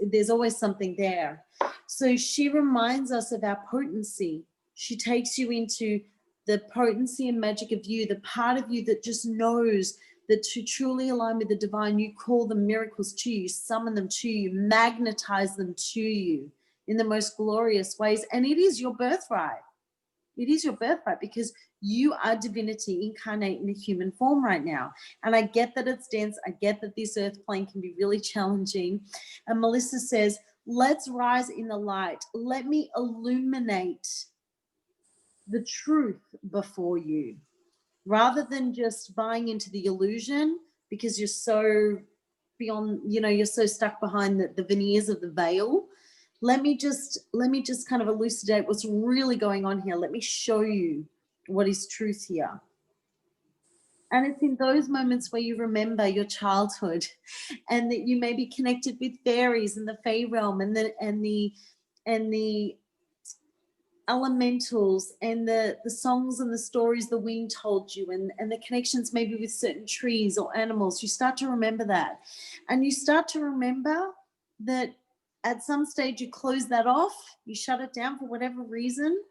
there's always something there. So she reminds us of our potency. She takes you into the potency and magic of you, the part of you that just knows that to truly align with the divine, you call the miracles to you, summon them to you, magnetize them to you in the most glorious ways. And it is your birthright. It is your birthright, because you are divinity incarnate in a human form right now. And I get that it's dense. I get that this earth plane can be really challenging. And Melissa says, let's rise in the light. Let me illuminate the truth before you, rather than just buying into the illusion because you're so beyond, you know, you're so stuck behind the veneers of the veil. Let me just kind of elucidate what's really going on here. Let me show you what is truth here. And it's in those moments where you remember your childhood, and that you may be connected with fairies in the Fae realm, and the elementals, and the songs and the stories the wind told you, and the connections maybe with certain trees or animals. You start to remember that, and you start to remember that at some stage you close that off, you shut it down for whatever reason,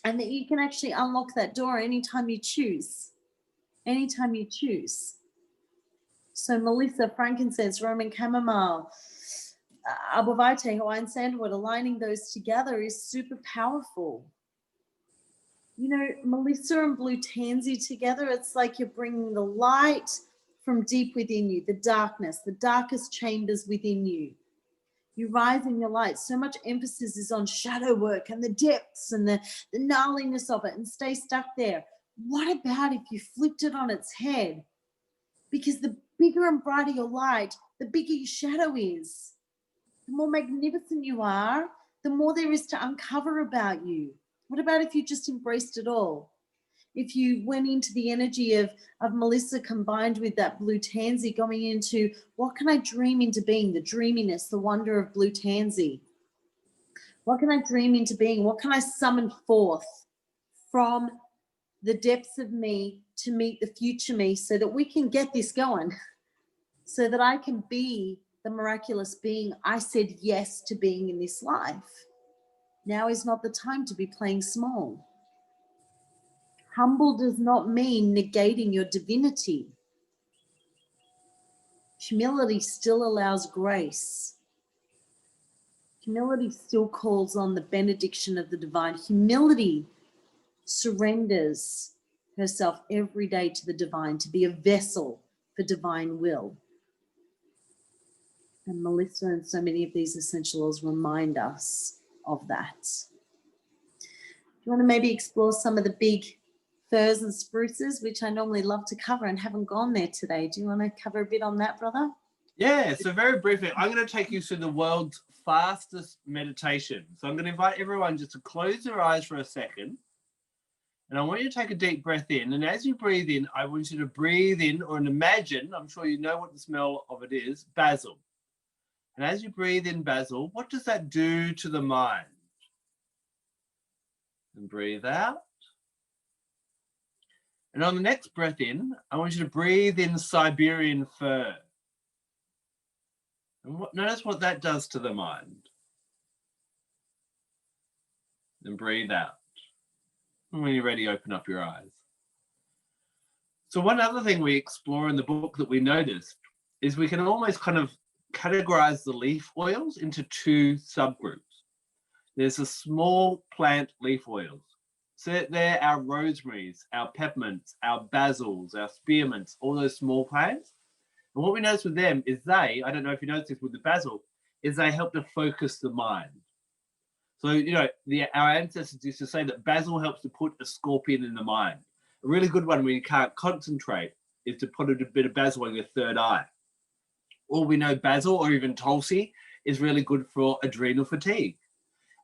and that you can actually unlock that door anytime you choose. So Melissa, frankincense, Roman chamomile, arborvitae, Hawaiian sandalwood, aligning those together is super powerful. You know, Melissa and blue tansy together, it's like you're bringing the light from deep within you, the darkness, the darkest chambers within you. You're rising your light. So much emphasis is on shadow work and the depths and the gnarliness of it, and stay stuck there. What about if you flipped it on its head? Because the bigger and brighter your light, the bigger your shadow is. The more magnificent you are, the more there is to uncover about you. What about if you just embraced it all? If you went into the energy of Melissa combined with that blue tansy, going into what can I dream into being, the dreaminess, the wonder of blue tansy. What can I dream into being? What can I summon forth from the depths of me to meet the future me, so that we can get this going, so that I can be the miraculous being I said yes to being in this life. Now is not the time to be playing small. Humble does not mean negating your divinity. Humility still allows grace. Humility still calls on the benediction of the divine. Humility surrenders herself every day to the divine, to be a vessel for divine will. And Melissa and so many of these essential oils remind us of that. Do you want to maybe explore some of the big firs and spruces, which I normally love to cover and haven't gone there today? Do you want to cover a bit on that, brother? Yeah, so very briefly, I'm going to take you through the world's fastest meditation. So I'm going to invite everyone just to close their eyes for a second. And I want you to take a deep breath in. And as you breathe in, I want you to breathe in, or imagine, I'm sure you know what the smell of it is, basil. And as you breathe in basil, what does that do to the mind? And breathe out. And on the next breath in, I want you to breathe in Siberian fir. And notice what that does to the mind. Then breathe out. And when you're ready, open up your eyes. So one other thing we explore in the book that we noticed is we can almost kind of categorize the leaf oils into two subgroups. There's the small plant leaf oils. So they're our rosemaries, our peppermints, our basils, our spearmints, all those small plants. And what we notice with them is I don't know if you noticed this with the basil, is they help to focus the mind. So, you know, our ancestors used to say that basil helps to put a scorpion in the mind. A really good one when you can't concentrate is to put a bit of basil on your third eye. Or we know basil or even tulsi is really good for adrenal fatigue.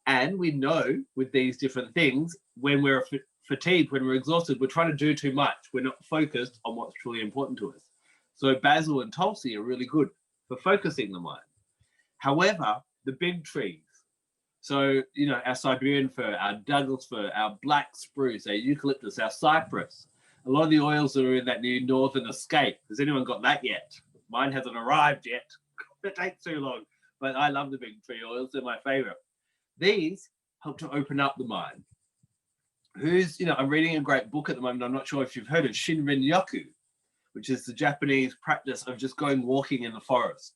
And we know with these different things, when we're fatigued, when we're exhausted, we're trying to do too much. We're not focused on what's truly important to us. So basil and tulsi are really good for focusing the mind. However, the big trees, so, you know, our Siberian fir, our Douglas fir, our black spruce, our eucalyptus, our cypress, a lot of the oils that are in that new northern escape. Has anyone got that yet? Mine hasn't arrived yet. It takes too long, but I love the big tree oils. They're my favorite. These help to open up the mind. I'm reading a great book at the moment. I'm not sure if you've heard of Shinrin-yoku, which is the Japanese practice of just going walking in the forest.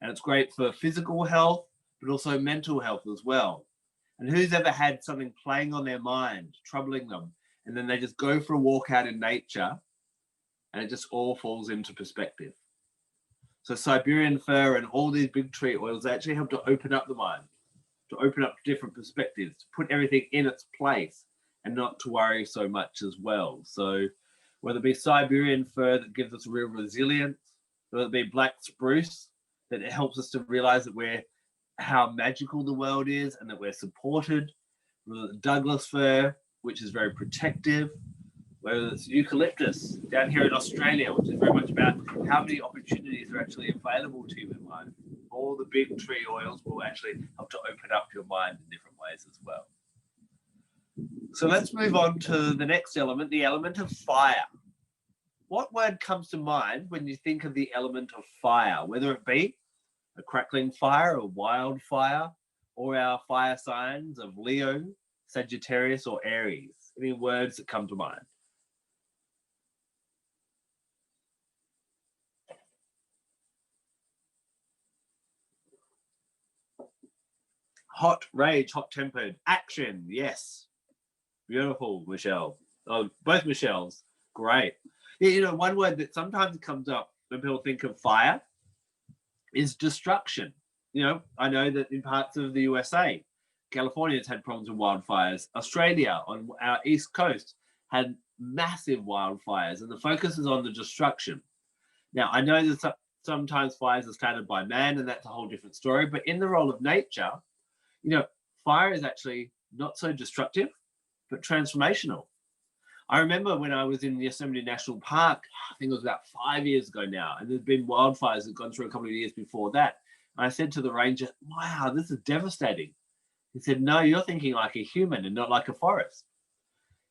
And it's great for physical health, but also mental health as well. And who's ever had something playing on their mind, troubling them, and then they just go for a walk out in nature, and it just all falls into perspective. So Siberian fir and all these big tree oils actually help to open up the mind, to open up different perspectives, to put everything in its place and not to worry so much as well. So whether it be Siberian fir that gives us real resilience, whether it be black spruce that it helps us to realize that how magical the world is and that we're supported, whether it's Douglas fir, which is very protective, whether it's eucalyptus down here in Australia, which is very much about how many opportunities are actually available to you in life. All the big tree oils will actually help to open up your mind in different ways as well. So let's move on to the next element, the element of fire. What word comes to mind when you think of the element of fire, whether it be a crackling fire, a wildfire, or our fire signs of Leo, Sagittarius, or Aries? Any words that come to mind? Hot rage, hot-tempered, action, yes. Beautiful, Michelle. Oh, both Michelles, great. Yeah, you know, one word that sometimes comes up when people think of fire is destruction. You know, I know that in parts of the USA, California's had problems with wildfires. Australia on our east coast had massive wildfires, and the focus is on the destruction. Now, I know that sometimes fires are started by man, and that's a whole different story, but in the role of nature, you know, fire is actually not so destructive, but transformational. I remember when I was in Yosemite National Park, I think it was about 5 years ago now, and there's been wildfires that have gone through a couple of years before that. And I said to the ranger, wow, this is devastating. He said, no, you're thinking like a human and not like a forest.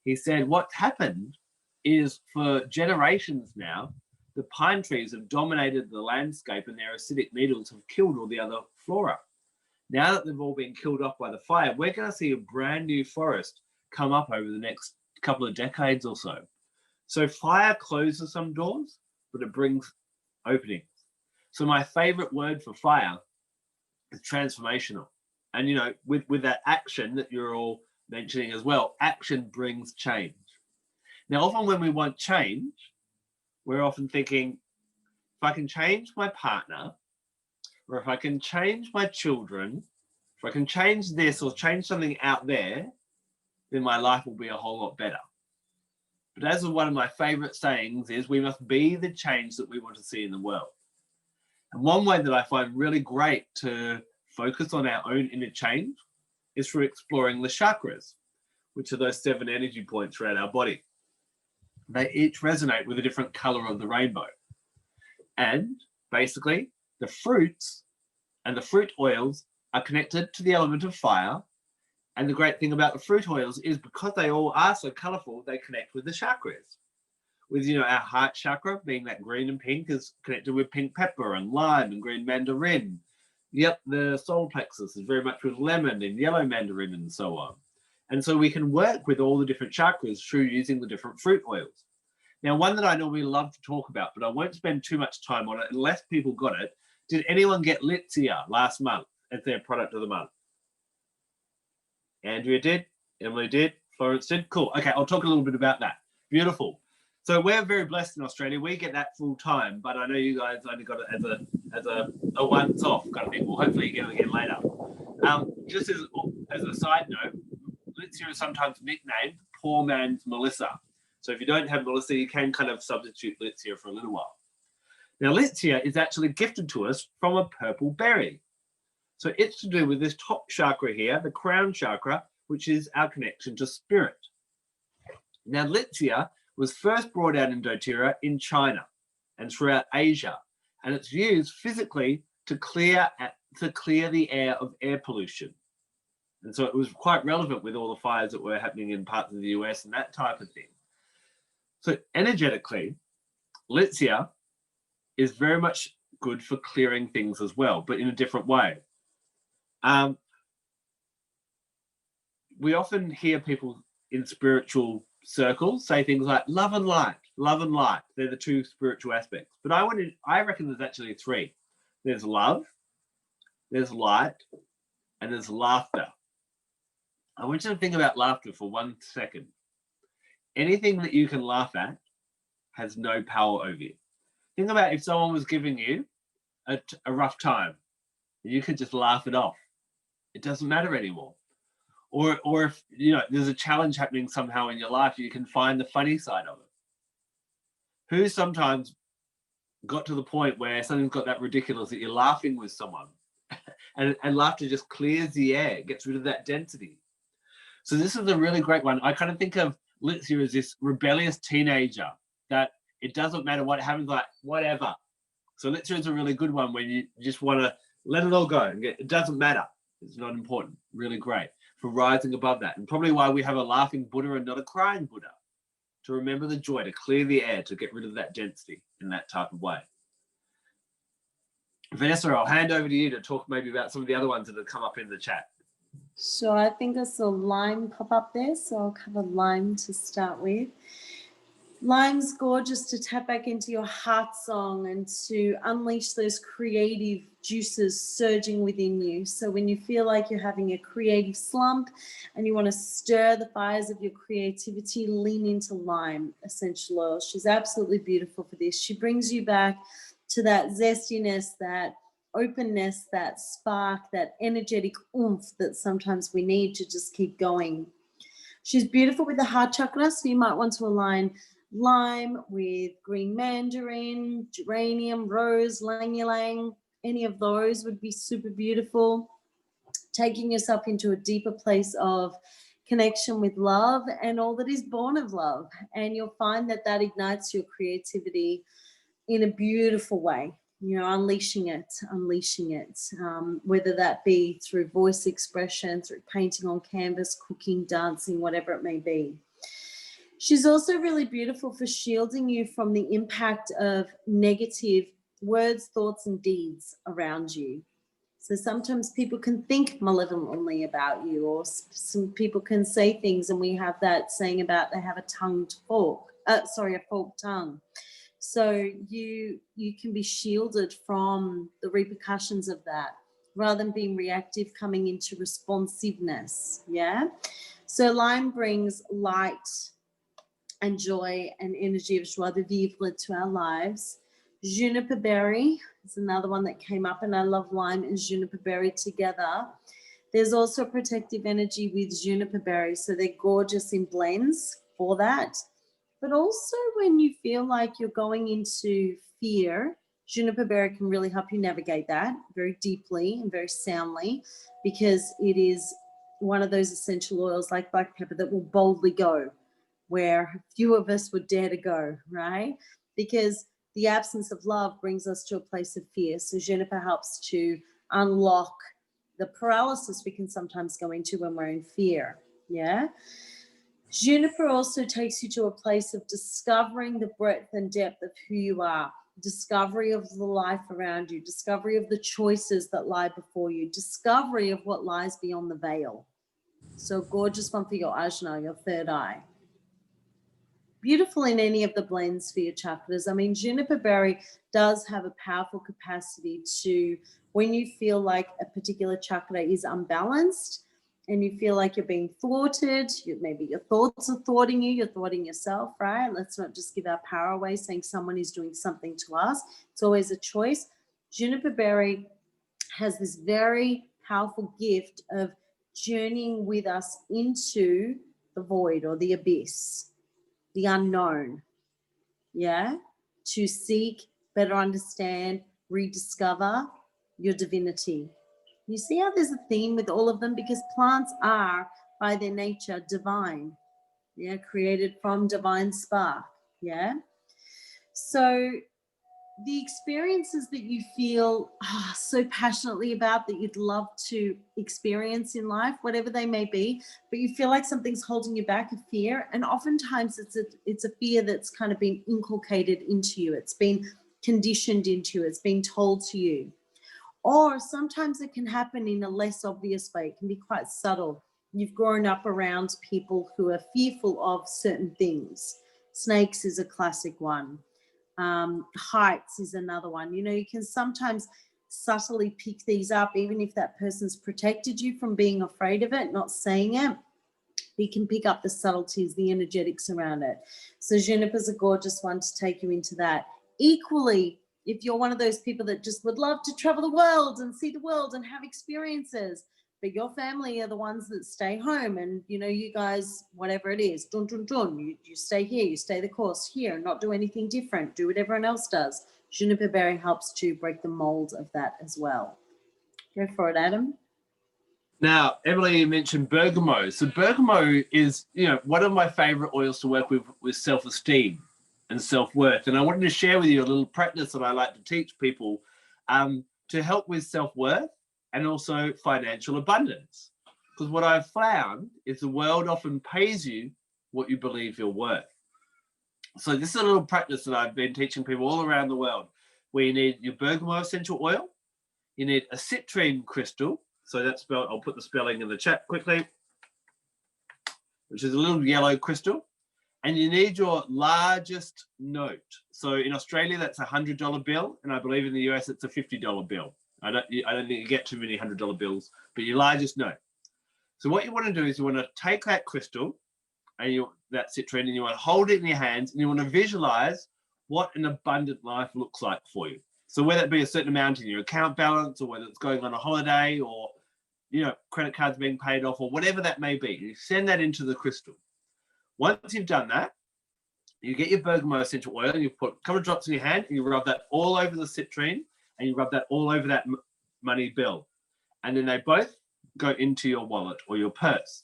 He said, what's happened is for generations now, the pine trees have dominated the landscape and their acidic needles have killed all the other flora. Now that they've all been killed off by the fire, we're going to see a brand new forest come up over the next couple of decades or so. So fire closes some doors, but it brings openings. So my favorite word for fire is transformational. And, you know, with that action that you're all mentioning as well, action brings change. Now, often when we want change, we're often thinking, if I can change my partner, or if I can change my children, if I can change this or change something out there, then my life will be a whole lot better. But as one of my favorite sayings is, we must be the change that we want to see in the world. And one way that I find really great to focus on our own inner change is through exploring the chakras, which are those 7 energy points throughout our body. They each resonate with a different color of the rainbow. And basically, the fruits and the fruit oils are connected to the element of fire. And the great thing about the fruit oils is because they all are so colorful, they connect with the chakras. With, you know, our heart chakra being that green and pink is connected with pink pepper and lime and green mandarin. Yep, the solar plexus is very much with lemon and yellow mandarin and so on. And so we can work with all the different chakras through using the different fruit oils. Now, one that I normally love to talk about, but I won't spend too much time on it unless people got it. Did anyone get Litsia last month as their product of the month? Andrea did, Emily did, Florence did. Cool. Okay, I'll talk a little bit about that. Beautiful. So we're very blessed in Australia. We get that full time, but I know you guys only got it as a once off kind of thing. Well, hopefully you get it again later. Just as a side note, Litsia is sometimes nicknamed poor man's Melissa. So if you don't have Melissa, you can kind of substitute Litsia for a little while. Now, Litsia is actually gifted to us from a purple berry. So it's to do with this top chakra here, the crown chakra, which is our connection to spirit. Now, Litsia was first brought out in Doterra in China and throughout Asia, and it's used physically to clear the air of air pollution. And so it was quite relevant with all the fires that were happening in parts of the US and that type of thing. So energetically, Litsia is very much good for clearing things as well, but in a different way. We often hear people in spiritual circles say things like love and light, love and light. They're the 2 spiritual aspects. But I reckon there's actually 3. There's love, there's light, and there's laughter. I want you to think about laughter for 1 second. Anything that you can laugh at has no power over you. Think about if someone was giving you a rough time, you could just laugh it off. It doesn't matter anymore. Or if, you know, there's a challenge happening somehow in your life, you can find the funny side of it. Who sometimes got to the point where something's got that ridiculous that you're laughing with someone and laughter just clears the air, gets rid of that density. So this is a really great one. I kind of think of Litsia as this rebellious teenager that it doesn't matter what happens, like whatever. So Litsia is a really good one when you just want to let it all go. It doesn't matter. It's not important. Really great for rising above that. And probably why we have a laughing Buddha and not a crying Buddha, to remember the joy, to clear the air, to get rid of that density in that type of way. Vanessa, I'll hand over to you to talk maybe about some of the other ones that have come up in the chat. Sure, I think I saw lime pop up there, so I'll cover lime to start with. Lime's gorgeous to tap back into your heart song and to unleash those creative juices surging within you. So when you feel like you're having a creative slump and you want to stir the fires of your creativity, lean into lime essential oil. She's absolutely beautiful for this. She brings you back to that zestiness, that openness, that spark, that energetic oomph that sometimes we need to just keep going. She's beautiful with the heart chakra, so you might want to align lime with green mandarin, geranium, rose, lang-ylang. Any of those would be super beautiful. Taking yourself into a deeper place of connection with love and all that is born of love. And you'll find that that ignites your creativity in a beautiful way. You know, unleashing it, whether that be through voice expression, through painting on canvas, cooking, dancing, whatever it may be. She's also really beautiful for shielding you from the impact of negative words, thoughts, and deeds around you. So sometimes people can think malevolently about you, or some people can say things, and we have that saying about they have a forked tongue. So you can be shielded from the repercussions of that rather than being reactive, coming into responsiveness. Yeah. So lime brings light and joy and energy of joie de vivre to our lives. Juniper berry is another one that came up, and I love lime and juniper berry together. There's also a protective energy with juniper berry, so they're gorgeous in blends for that. But also when you feel like you're going into fear, juniper berry can really help you navigate that very deeply and very soundly, because it is one of those essential oils like black pepper that will boldly go where few of us would dare to go, right? Because the absence of love brings us to a place of fear. So juniper helps to unlock the paralysis we can sometimes go into when we're in fear, yeah? Juniper also takes you to a place of discovering the breadth and depth of who you are, discovery of the life around you, discovery of the choices that lie before you, discovery of what lies beyond the veil. So gorgeous one for your ajna, your third eye. Beautiful in any of the blends for your chakras. I mean, juniper berry does have a powerful capacity to, when you feel like a particular chakra is unbalanced and you feel like you're being thwarted, maybe your thoughts are thwarting you, you're thwarting yourself, right? Let's not just give our power away saying someone is doing something to us. It's always a choice. Juniper berry has this very powerful gift of journeying with us into the void or the abyss, the unknown, yeah, to seek, better understand, rediscover your divinity. You see how there's a theme with all of them, because plants are by their nature divine, yeah, created from divine spark, yeah. So the experiences that you feel so passionately about, that you'd love to experience in life, whatever they may be, but you feel like something's holding you back, a fear, and oftentimes it's a fear that's kind of been inculcated into you, it's been conditioned into you, it's been told to you. Or sometimes it can happen in a less obvious way, it can be quite subtle. You've grown up around people who are fearful of certain things. Snakes is a classic one. Heights is another one. You know, you can sometimes subtly pick these up, even if that person's protected you from being afraid of it, not saying it. You can pick up the subtleties, the energetics around it. So juniper's a gorgeous one to take you into that. Equally, if you're one of those people that just would love to travel the world and see the world and have experiences, but your family are the ones that stay home, and you know, you guys, whatever it is, you stay here, you stay the course here, and not do anything different, do what everyone else does. Juniper berry helps to break the mold of that as well. Go for it, Adam. Now, Emily, you mentioned bergamot. So bergamot is, you know, one of my favorite oils to work with self-esteem and self-worth. And I wanted to share with you a little practice that I like to teach people to help with self-worth and also financial abundance. Because what I've found is the world often pays you what you believe you're worth. So this is a little practice that I've been teaching people all around the world, where you need your bergamot essential oil, you need a citrine crystal. So that's spelled, I'll put the spelling in the chat quickly, which is a little yellow crystal. And you need your largest note. So in Australia, that's a $100 bill, and I believe in the US it's a $50 bill. I don't think you get too many $100 bills, but your largest note. So what you want to do is you want to take that crystal and that citrine, and you want to hold it in your hands, and you want to visualize what an abundant life looks like for you. So whether it be a certain amount in your account balance, or whether it's going on a holiday, or credit cards being paid off, or whatever that may be, you send that into the crystal. Once you've done that, you get your bergamot essential oil and you put a couple of drops in your hand and you rub that all over the citrine and you rub that all over that money bill. And then they both go into your wallet or your purse.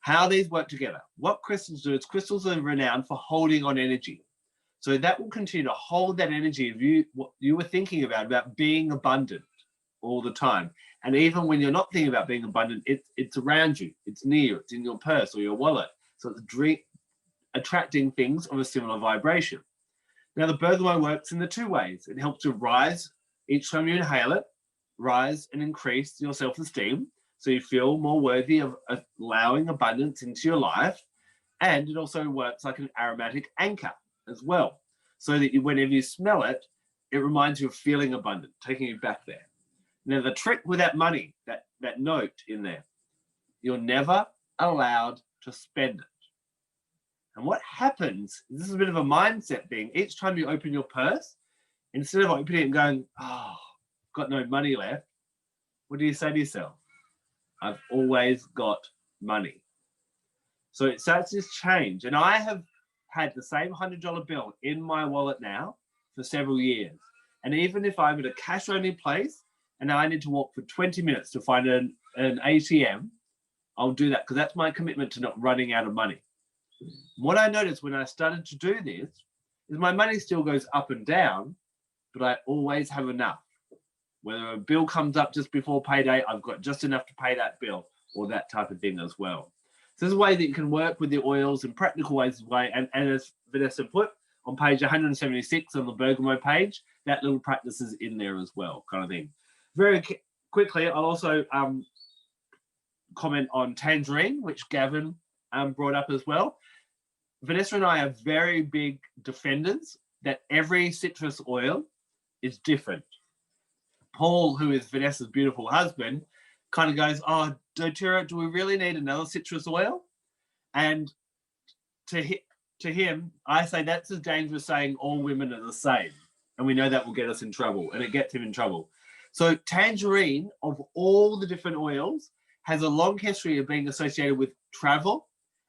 How these work together. What crystals do is crystals are renowned for holding on energy. So that will continue to hold that energy of what you were thinking about being abundant all the time. And even when you're not thinking about being abundant, it's around you, it's near you, it's in your purse or your wallet. So it's attracting things of a similar vibration. Now, the bergamot works in the two ways. It helps to rise each time you inhale it, rise and increase your self-esteem, so you feel more worthy of allowing abundance into your life. And it also works like an aromatic anchor as well, so that whenever you smell it, it reminds you of feeling abundant, taking you back there. Now, the trick with that money, that note in there, you're never allowed to spend it. And what happens, this is a bit of a mindset thing, each time you open your purse, instead of opening it and going, oh, got no money left, what do you say to yourself? I've always got money. So it starts this change. And I have had the same $100 bill in my wallet now for several years. And even if I'm at a cash-only place and I need to walk for 20 minutes to find an ATM, I'll do that because that's my commitment to not running out of money. What I noticed when I started to do this is my money still goes up and down, but I always have enough. Whether a bill comes up just before payday, I've got just enough to pay that bill or that type of thing as well. So there's a way that you can work with the oils in practical ways. And as Vanessa put on page 176 on the Bergamo page, that little practice is in there as well, kind of thing. Very quickly, I'll also comment on Tangerine, which Gavin brought up as well. Vanessa and I are very big defenders that every citrus oil is different. Paul, who is Vanessa's beautiful husband, kind of goes, oh, Doterra, do we really need another citrus oil? And to him, I say that's as dangerous saying all women are the same. And we know that will get us in trouble, and it gets him in trouble. So Tangerine, of all the different oils, has a long history of being associated with travel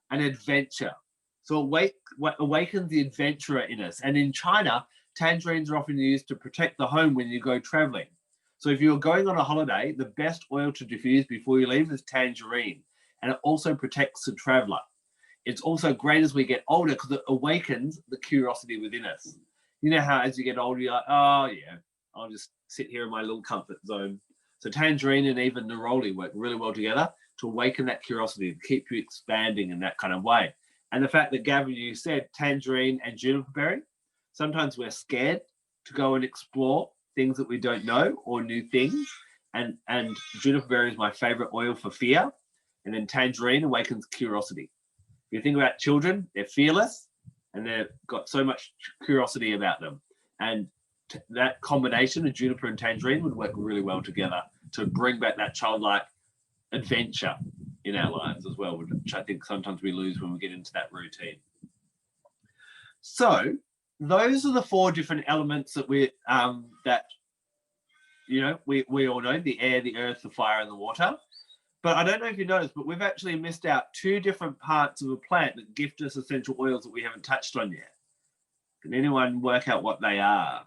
and adventure. So what awakens the adventurer in us. And in China, tangerines are often used to protect the home when you go traveling. So if you're going on a holiday, the best oil to diffuse before you leave is tangerine. And it also protects the traveler. It's also great as we get older because it awakens the curiosity within us. You know how as you get older, you're like, oh yeah, I'll just sit here in my little comfort zone. So tangerine and even neroli work really well together to awaken that curiosity, to keep you expanding in that kind of way. And the fact that, Gavin, you said tangerine and juniper berry, sometimes we're scared to go and explore things that we don't know or new things. And juniper berry is my favorite oil for fear. And then tangerine awakens curiosity. If you think about children, they're fearless and they've got so much curiosity about them. And that combination of juniper and tangerine would work really well together to bring back that childlike adventure in our lives as well, which I think sometimes we lose when we get into that routine. So those are the four different elements that we all know: the air, the earth, the fire, and the water. But I don't know if you noticed, but we've actually missed out two different parts of a plant that gift us essential oils that we haven't touched on yet. Can anyone work out what they are?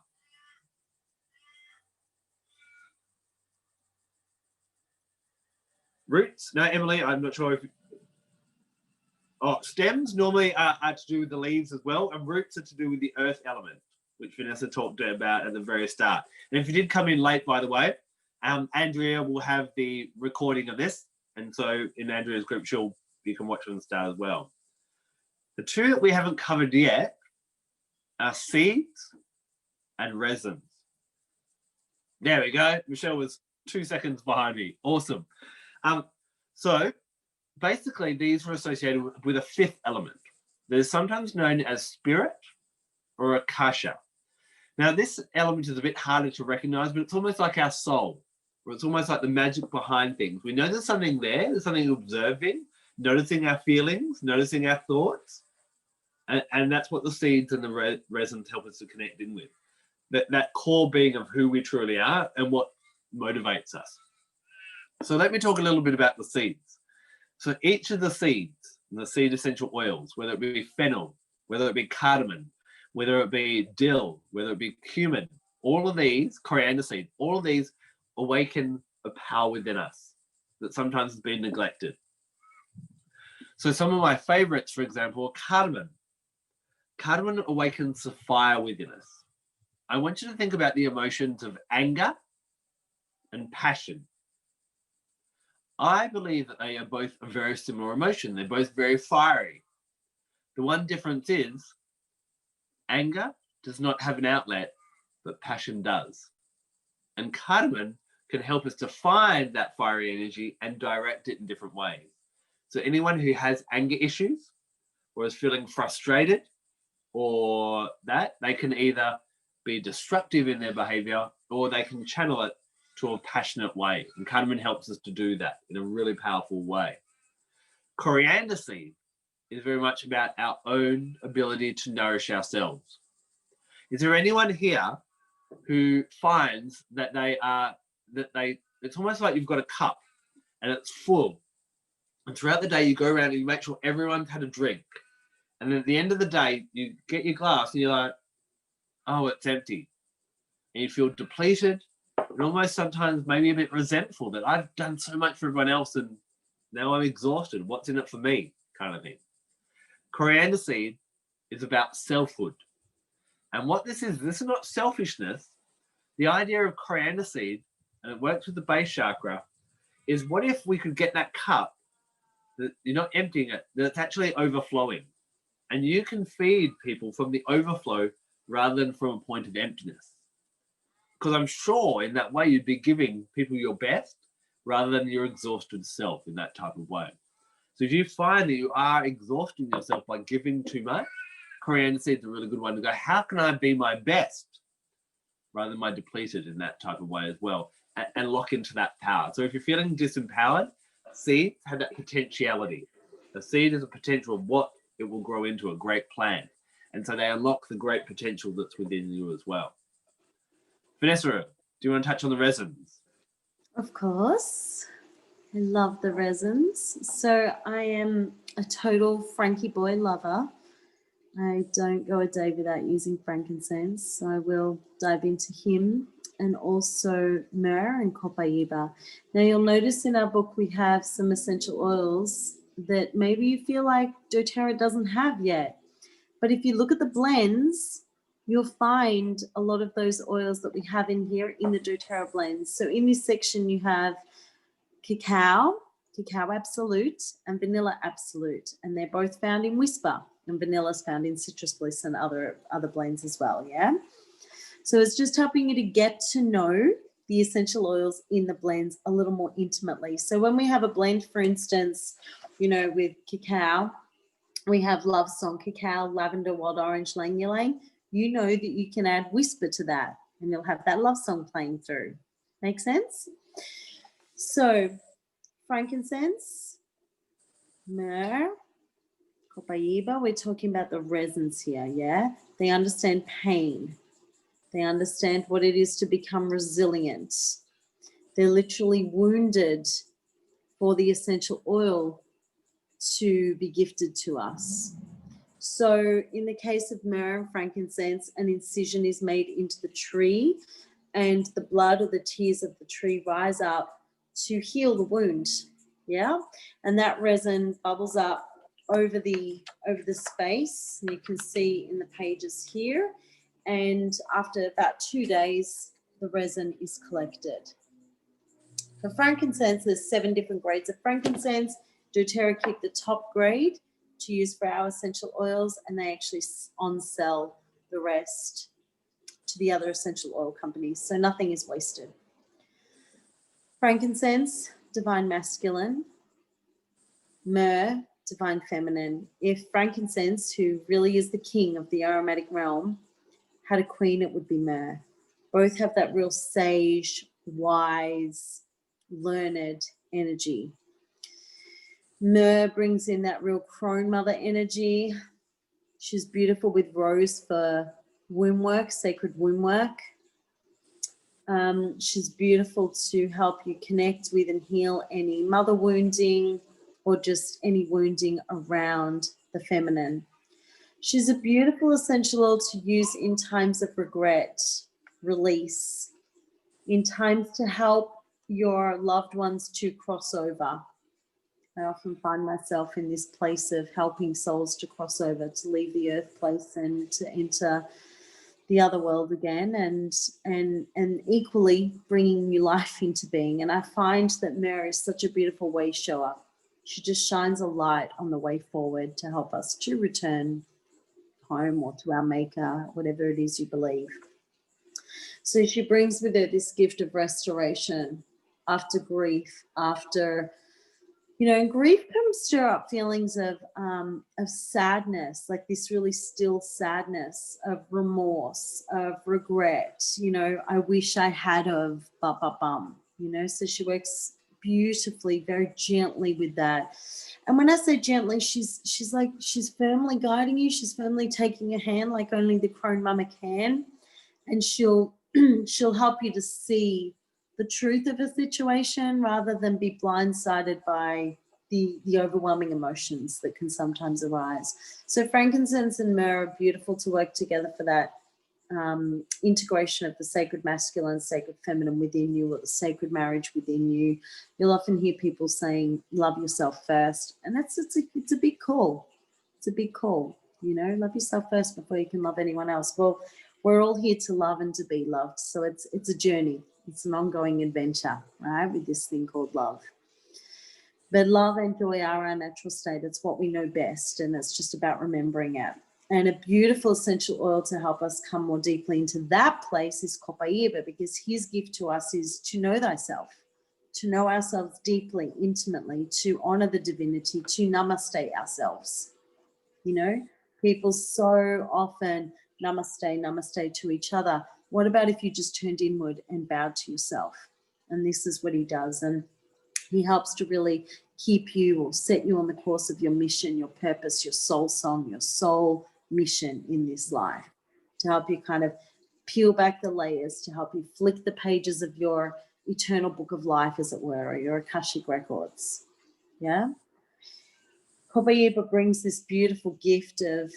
Roots? No, Emily, I'm not sure if... Oh, stems normally are to do with the leaves as well, and roots are to do with the earth element, which Vanessa talked about at the very start. And if you did come in late, by the way, Andrea will have the recording of this, and so in Andrea's group, you can watch from the start as well. The two that we haven't covered yet are seeds and resins. There we go. Michelle was 2 seconds behind me. Awesome. So basically, these are associated with a fifth element. that is sometimes known as spirit or akasha. Now, this element is a bit harder to recognize, but it's almost like our soul, or it's almost like the magic behind things. We know there's something there, there's something observing, noticing our feelings, noticing our thoughts, and that's what the seeds and the resins help us to connect in with. That core being of who we truly are and what motivates us. So let me talk a little bit about the seeds. So each of the seeds, and the seed essential oils, whether it be fennel, whether it be cardamom, whether it be dill, whether it be cumin, all of these, coriander seed, all of these awaken a power within us that sometimes has been neglected. So some of my favorites, for example, are cardamom. Cardamom awakens the fire within us. I want you to think about the emotions of anger and passion. I believe that they are both a very similar emotion. They're both very fiery. The one difference is anger does not have an outlet, but passion does. And cardamom can help us to find that fiery energy and direct it in different ways. So anyone who has anger issues or is feeling frustrated or that, they can either be destructive in their behavior or they can channel it to a passionate way. And cardamom helps us to do that in a really powerful way. Coriander seed is very much about our own ability to nourish ourselves. Is there anyone here who finds that it's almost like you've got a cup and it's full, and throughout the day you go around and you make sure everyone's had a drink, and then at the end of the day you get your glass and you're like, oh, it's empty, and you feel depleted and almost sometimes maybe a bit resentful that I've done so much for everyone else and now I'm exhausted. What's in it for me, kind of thing. Coriander seed is about selfhood. And what this is not selfishness. The idea of coriander seed, and it works with the base chakra, is what if we could get that cup, that you're not emptying it, that it's actually overflowing. And you can feed people from the overflow rather than from a point of emptiness. Because I'm sure in that way you'd be giving people your best rather than your exhausted self in that type of way. So if you find that you are exhausting yourself by giving too much, coriander seed is a really good one to go, how can I be my best rather than my depleted in that type of way as well, and lock into that power. So if you're feeling disempowered, seeds have that potentiality. A seed is a potential of what it will grow into, a great plant. And so they unlock the great potential that's within you as well. Vanessa, do you want to touch on the resins? Of course. I love the resins. So I am a total Frankie boy lover. I don't go a day without using frankincense, so I will dive into him, and also myrrh and copaiba. Now you'll notice in our book we have some essential oils that maybe you feel like doTERRA doesn't have yet. But if you look at the blends, you'll find a lot of those oils that we have in here in the doTERRA blends. So in this section you have cacao absolute, and vanilla absolute, and they're both found in Whisper, and vanilla is found in Citrus Bliss and other blends as well. Yeah, so it's just helping you to get to know the essential oils in the blends a little more intimately. So when we have a blend, for instance, with cacao, we have Love Song cacao, lavender, wild orange, lang ylang. You know that you can add Whisper to that and you'll have that love song playing through. Make sense? So frankincense, myrrh, copaiba, we're talking about the resins here, yeah? They understand pain. They understand what it is to become resilient. They're literally wounded for the essential oil to be gifted to us. So in the case of myrrh and frankincense, an incision is made into the tree and the blood or the tears of the tree rise up to heal the wound, yeah? And that resin bubbles up over the space, and you can see in the pages here. And after about 2 days, the resin is collected. For frankincense, there's 7 different grades of frankincense. doTERRA keep the top grade to use for our essential oils, and they actually on-sell the rest to the other essential oil companies, so nothing is wasted. Frankincense, divine masculine. Myrrh, divine feminine. If frankincense, who really is the king of the aromatic realm, had a queen, it would be myrrh. Both have that real sage, wise, learned energy. Myrrh brings in that real crone mother energy. She's beautiful with rose for womb work, sacred womb work. She's beautiful to help you connect with and heal any mother wounding or just any wounding around the feminine. She's a beautiful essential oil to use in times of regret, release, in times to help your loved ones to cross over. I often find myself in this place of helping souls to cross over, to leave the earth place and to enter the other world again, and equally bringing new life into being. And I find that Myrrh is such a beautiful way shower. She just shines a light on the way forward to help us to return home or to our maker, whatever it is you believe. So she brings with her this gift of restoration after grief, after, you know, and grief can stir up feelings of sadness, like this really still sadness, of remorse, of regret. You know, I wish I had of bum. You know, so she works beautifully, very gently with that. And when I say gently, she's firmly guiding you. She's firmly taking your hand like only the crone mama can, and she'll help you to see the truth of a situation rather than be blindsided by the overwhelming emotions that can sometimes arise. So frankincense and myrrh are beautiful to work together for that integration of the sacred masculine, sacred feminine within you, or the sacred marriage within you. You'll often hear people saying, love yourself first. And it's a big call. It's a big call, you know, love yourself first before you can love anyone else. Well, we're all here to love and to be loved. So it's a journey. It's an ongoing adventure, right, with this thing called love. But love and joy are our natural state. It's what we know best, and it's just about remembering it. And a beautiful essential oil to help us come more deeply into that place is Copaiba, because his gift to us is to know thyself, to know ourselves deeply, intimately, to honor the divinity, to namaste ourselves. You know, people so often namaste to each other. What about if you just turned inward and bowed to yourself? And this is what he does. And he helps to really keep you or set you on the course of your mission, your purpose, your soul song, your soul mission in this life, to help you kind of peel back the layers, to help you flick the pages of your eternal book of life, as it were, or your Akashic records. Yeah. Copaiba brings this beautiful gift of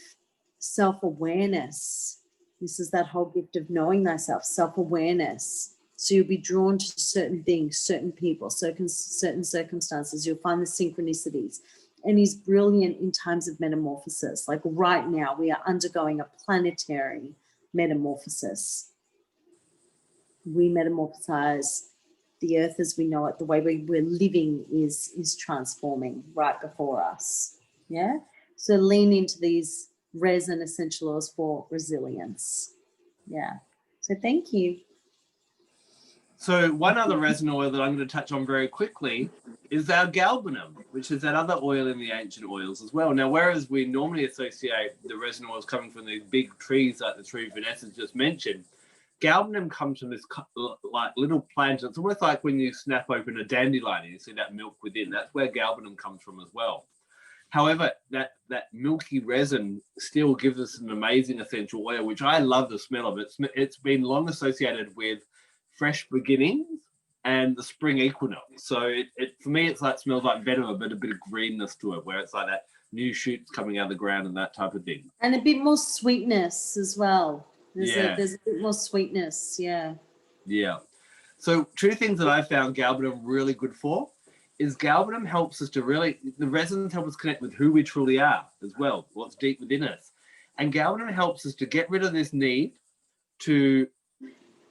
self-awareness. This is that whole gift of knowing thyself, self-awareness. So you'll be drawn to certain things, certain people, certain circumstances. You'll find the synchronicities. And he's brilliant in times of metamorphosis. Like right now, we are undergoing a planetary metamorphosis. We metamorphosize. The earth as we know it, the way we're living is transforming right before us. Yeah. So lean into these resin essential oils for resilience. Yeah. So thank you. So one other resin oil that I'm going to touch on very quickly is our galbanum, which is that other oil in the ancient oils as well. Now, whereas we normally associate the resin oils coming from these big trees like the tree Vanessa just mentioned, galbanum comes from this like little plant. It's almost like when you snap open a dandelion and you see that milk within. That's where galbanum comes from as well. However, that milky resin still gives us an amazing essential oil, which I love the smell of. It's been long associated with fresh beginnings and the spring equinox. So it for me, it's like smells like vetiver, but a bit of greenness to it, where it's like that new shoots coming out of the ground and that type of thing. And a bit more sweetness as well. There's a bit more sweetness, yeah. Yeah. So two things that I found galbanum really good for is galbanum helps us to really, the resins help us connect with who we truly are as well, what's deep within us. And galbanum helps us to get rid of this need to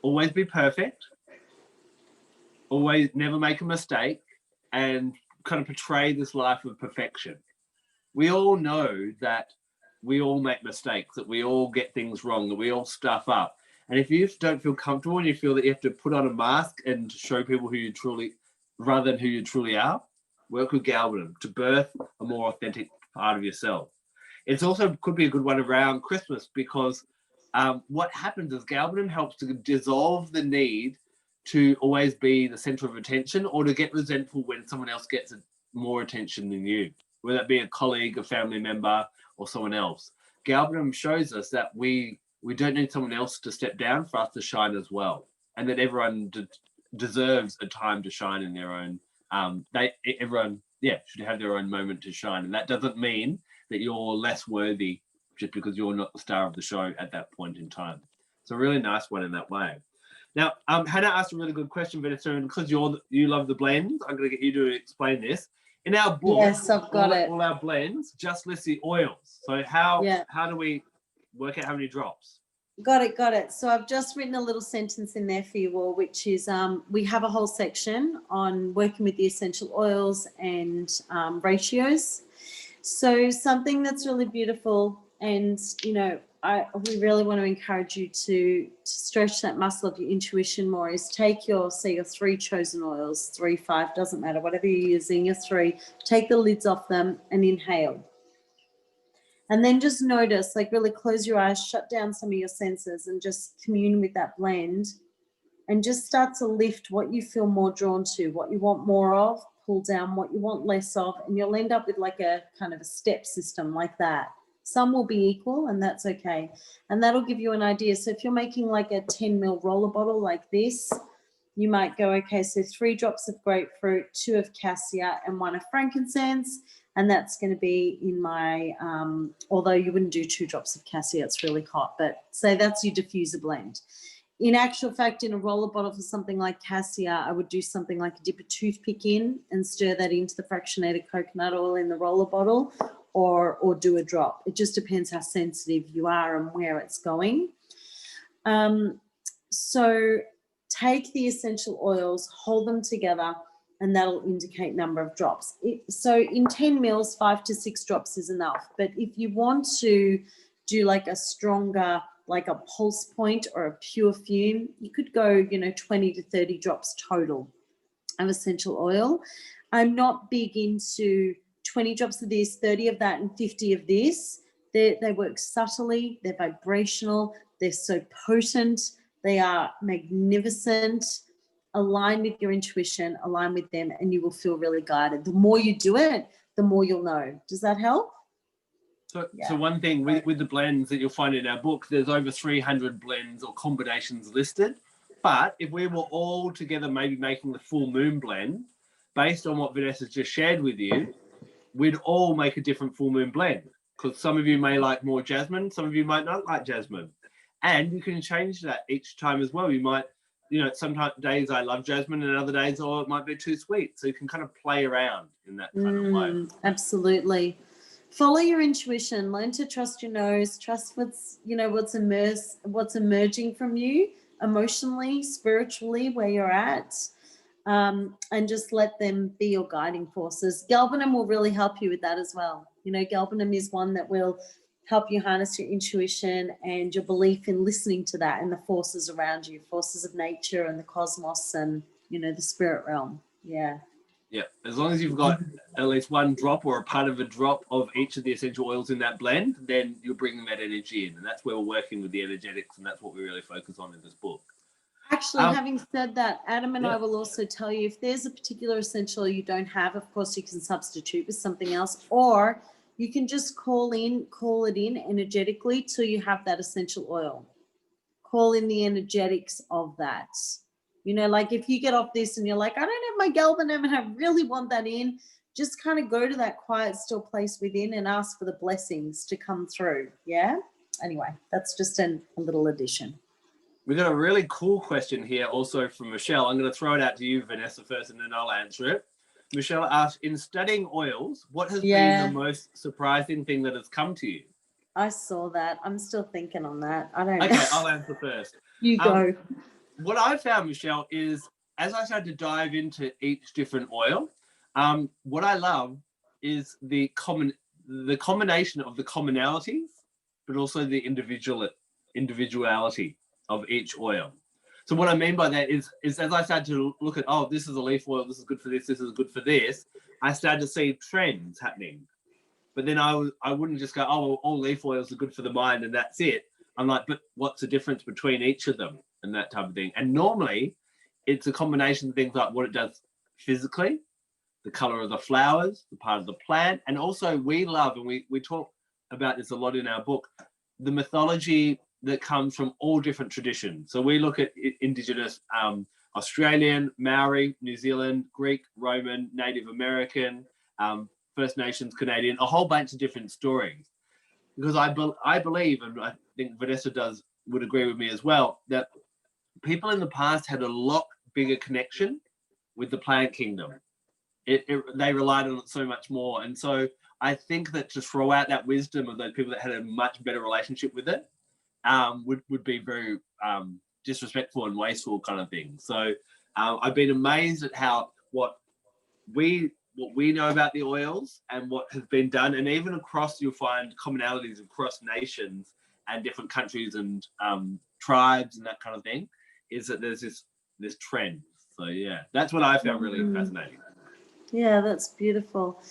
always be perfect, always never make a mistake, and kind of portray this life of perfection. We all know that we all make mistakes, that we all get things wrong, that we all stuff up. And if you don't feel comfortable and you feel that you have to put on a mask and show people who you truly, rather than who you truly are, work with galbanum to birth a more authentic part of yourself. It's also could be a good one around Christmas because what happens is galbanum helps to dissolve the need to always be the center of attention or to get resentful when someone else gets more attention than you, whether that be a colleague, a family member, or someone else. Galbanum shows us that we don't need someone else to step down for us to shine as well, and that everyone deserves a time to shine in their own. Everyone should have their own moment to shine, and that doesn't mean that you're less worthy just because you're not the star of the show at that point in time. It's a really nice one in that way. Now, Hannah asked a really good question, Vanessa, and because you love the blends, I'm going to get you to explain this. In our book, Yes, I've got it. All our blends just list the oils. So how do we work out how many drops? Got it. So I've just written a little sentence in there for you all, which is we have a whole section on working with the essential oils and ratios. So something that's really beautiful, and we really want to encourage you to stretch that muscle of your intuition more, is take your 3 chosen oils, 3, 5, doesn't matter, whatever you're using, your 3, take the lids off them and inhale. And then just notice, like really close your eyes, shut down some of your senses and just commune with that blend and just start to lift what you feel more drawn to, what you want more of, pull down what you want less of, and you'll end up with like a kind of a step system like that. Some will be equal and that's okay. And that'll give you an idea. So if you're making like a 10 ml roller bottle like this, you might go, okay, so 3 drops of grapefruit, 2 of cassia and 1 of frankincense. And that's going to be in my, although you wouldn't do 2 drops of cassia, it's really hot, but say that's your diffuser blend. In actual fact, in a roller bottle for something like cassia, I would do something like dip a toothpick in and stir that into the fractionated coconut oil in the roller bottle, or do a drop. It just depends how sensitive you are and where it's going. So take the essential oils, hold them together, and that'll indicate number of drops. So in 10 mils, 5 to 6 drops is enough. But if you want to do like a stronger, like a pulse point or a pure fume, you could go, 20 to 30 drops total of essential oil. I'm not big into 20 drops of this, 30 of that, and 50 of this. They work subtly, they're vibrational, they're so potent, they are magnificent. Align with your intuition, align with them, and you will feel really guided. The more you do it, the more you'll know. Does that help? So one thing with the blends that you'll find in our book, there's over 300 blends or combinations listed. But if we were all together maybe making the full moon blend, based on what Vanessa's just shared with you, we'd all make a different full moon blend. Because some of you may like more jasmine, some of you might not like jasmine. And you can change that each time as well. You might, sometimes days I love jasmine and other days, it might be too sweet. So you can kind of play around in that kind of way. Absolutely. Follow your intuition, learn to trust your nose, trust what's emerging from you emotionally, spiritually, where you're at, and just let them be your guiding forces. Galbanum will really help you with that as well. Galbanum is one that will help you harness your intuition and your belief in listening to that and the forces around you, forces of nature and the cosmos and, the spirit realm. Yeah. Yeah, as long as you've got at least 1 drop or a part of a drop of each of the essential oils in that blend, then you're bringing that energy in. And that's where we're working with the energetics, and that's what we really focus on in this book. Actually, having said that, Adam and I will also tell you if there's a particular essential you don't have, of course you can substitute with something else, or you can just call it in energetically till you have that essential oil. Call in the energetics of that. Like if you get off this and you're like, I don't have my galbanum and I really want that in, just kind of go to that quiet, still place within and ask for the blessings to come through. Yeah. Anyway, that's just a little addition. We've got a really cool question here also from Michelle. I'm going to throw it out to you, Vanessa, first, and then I'll answer it. Michelle asked, in studying oils, what has been the most surprising thing that has come to you? I saw that. I'm still thinking on that. I don't know. Okay, I'll answer first. You go. What I found, Michelle, is as I started to dive into each different oil, what I love is the combination of the commonalities, but also the individuality of each oil. So what I mean by that is as I started to look at, oh, this is a leaf oil, this is good for this is good for this, I started to see trends happening. But then I wouldn't just go, oh, well, all leaf oils are good for the mind and that's it. I'm like, but what's the difference between each of them and that type of thing? And normally it's a combination of things like what it does physically, the color of the flowers, the part of the plant, and also we love, and we talk about this a lot in our book, the mythology that comes from all different traditions. So we look at Indigenous Australian, Maori, New Zealand, Greek, Roman, Native American, First Nations, Canadian, a whole bunch of different stories. Because I believe, and I think Vanessa would agree with me as well, that people in the past had a lot bigger connection with the plant kingdom. They relied on it so much more. And so I think that to throw out that wisdom of those people that had a much better relationship with it would be very disrespectful and wasteful kind of thing. So I've been amazed at how what we know about the oils and what has been done, and even across, you'll find commonalities across nations and different countries and tribes and that kind of thing, is that there's this trend. So yeah, that's what I found really fascinating. Yeah, that's beautiful.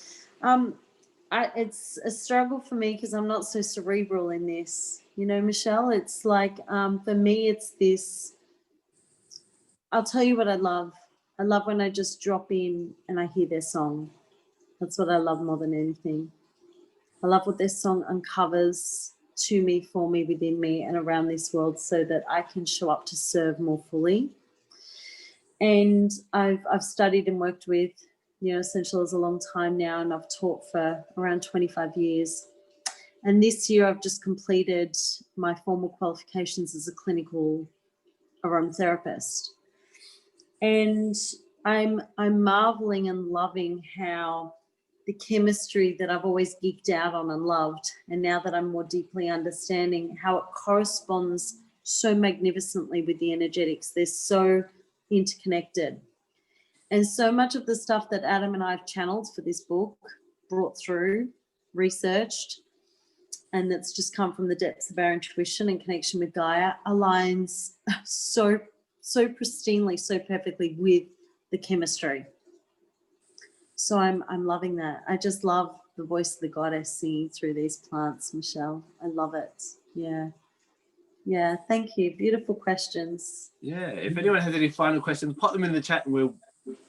It's a struggle for me because I'm not so cerebral in this. You know, Michelle, it's like, for me, it's this, I'll tell you what I love. I love when I just drop in and I hear their song. That's what I love more than anything. I love what their song uncovers to me, for me, within me, and around this world, so that I can show up to serve more fully. And I've studied and worked with, you know, essentials a long time now, and I've taught for around 25 years. And this year I've just completed my formal qualifications as a clinical aromatherapist. And I'm marveling and loving how the chemistry that I've always geeked out on and loved, and now that I'm more deeply understanding how it corresponds so magnificently with the energetics. They're so interconnected. And so much of the stuff that Adam and I have channeled for this book, brought through, researched, and that's just come from the depths of our intuition and connection with Gaia, aligns so pristinely, so perfectly with the chemistry. So I'm loving that. I just love the voice of the goddess singing through these plants, Michelle. I love it. Yeah. Yeah, thank you. Beautiful questions. Yeah, if anyone has any final questions, pop them in the chat and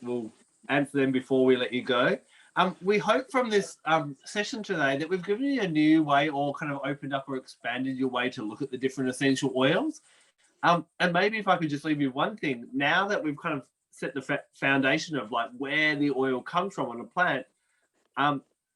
we'll answer them before we let you go. We hope from this session today that we've given you a new way, or kind of opened up or expanded your way to look at the different essential oils. And maybe if I could just leave you one thing, now that we've kind of set the foundation of like where the oil comes from on a plant,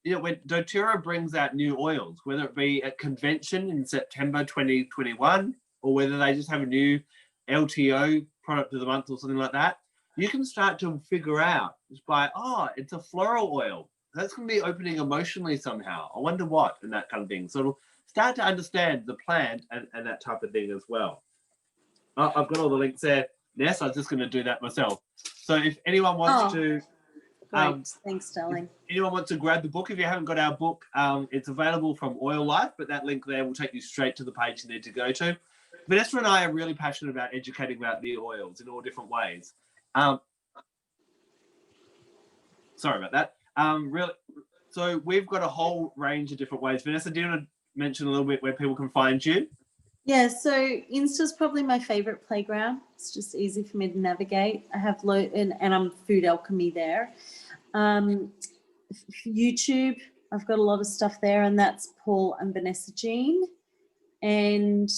you know, when doTERRA brings out new oils, whether it be at convention in September 2021, or whether they just have a new LTO product of the month or something like that, you can start to figure out just by, oh, it's a floral oil. That's going to be opening emotionally somehow. I wonder what, and that kind of thing. So it'll start to understand the plant and that type of thing as well. I've got all the links there. Ness, I was just going to do that myself. So if anyone wants to... Great. Thanks, darling. If anyone wants to grab the book, if you haven't got our book, it's available from Oil Life, but that link there will take you straight to the page you need to go to. Vanessa and I are really passionate about educating about the oils in all different ways. Sorry about that. Really, so we've got a whole range of different ways. Vanessa, do you want to mention a little bit where people can find you? Yeah, so Insta's probably my favorite playground. It's just easy for me to navigate. I have and I'm Food Alchemy there. YouTube, I've got a lot of stuff there, and that's Paul and Vanessa Jean. And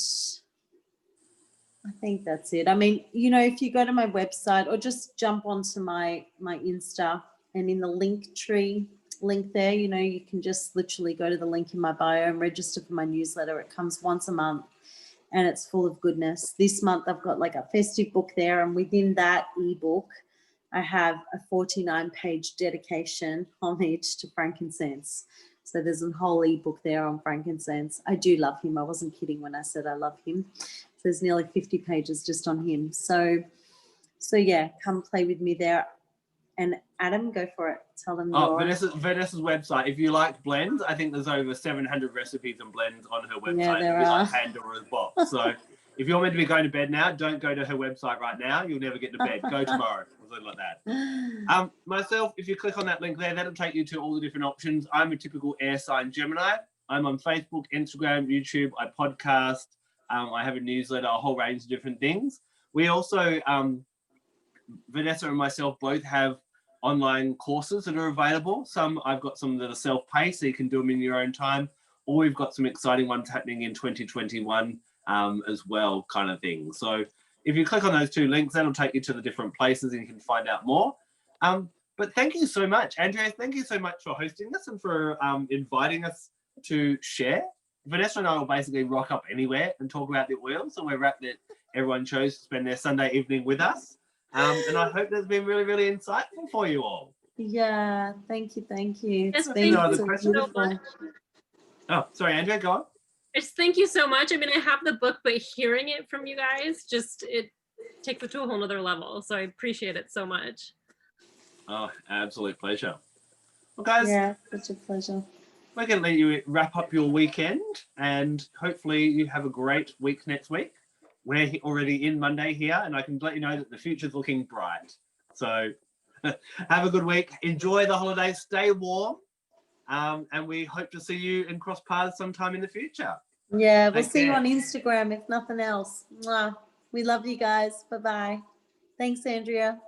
I think that's it. I mean, you know, if you go to my website or just jump onto my Insta, and in the link tree link there, you know, you can just literally go to the link in my bio and register for my newsletter. It comes once a month and it's full of goodness. This month I've got like a festive book there, and within that ebook I have a 49-page dedication homage to frankincense. So there's a whole ebook there on frankincense. I do love him. I wasn't kidding when I said I love him. There's nearly 50 pages just on him. So yeah, come play with me there. And Adam, go for it. Tell them Vanessa's website. If you like blends, I think there's over 700 recipes and blends on her website. Yeah, there it's are. like Pandora's box. So if you're meant to be going to bed now, don't go to her website right now. You'll never get to bed. Go tomorrow or something like that. Myself, if you click on that link there, that'll take you to all the different options. I'm a typical air sign Gemini. I'm on Facebook, Instagram, YouTube. I podcast. I have a newsletter, a whole range of different things. We also, Vanessa and myself both have online courses that are available. I've got some that are self-paced, so you can do them in your own time. Or we've got some exciting ones happening in 2021 as well, kind of thing. So if you click on those two links, that'll take you to the different places and you can find out more. But thank you so much, Andrea. Thank you so much for hosting us and for inviting us to share. Vanessa and I will basically rock up anywhere and talk about the oil. So we're wrapped that everyone chose to spend their Sunday evening with us. And I hope that's been really, really insightful for you all. Yeah, thank you. Yes, It's been thank so you so beautiful. much. Oh, sorry, Andrea, go on. Just thank you so much. I mean, I have the book, but hearing it from you guys, just it takes it to a whole nother level. So I appreciate it so much. Oh, absolute pleasure. Well, guys, Yeah, such a pleasure. we're going to let you wrap up your weekend and hopefully you have a great week next week. We're already in Monday here and I can let you know that the future's looking bright. So have a good week. Enjoy the holidays. Stay warm. And we hope to see you and cross paths sometime in the future. Yeah, we'll Take see you care. on Instagram if nothing else. Mwah. We love you guys. Bye-bye. Thanks, Andrea.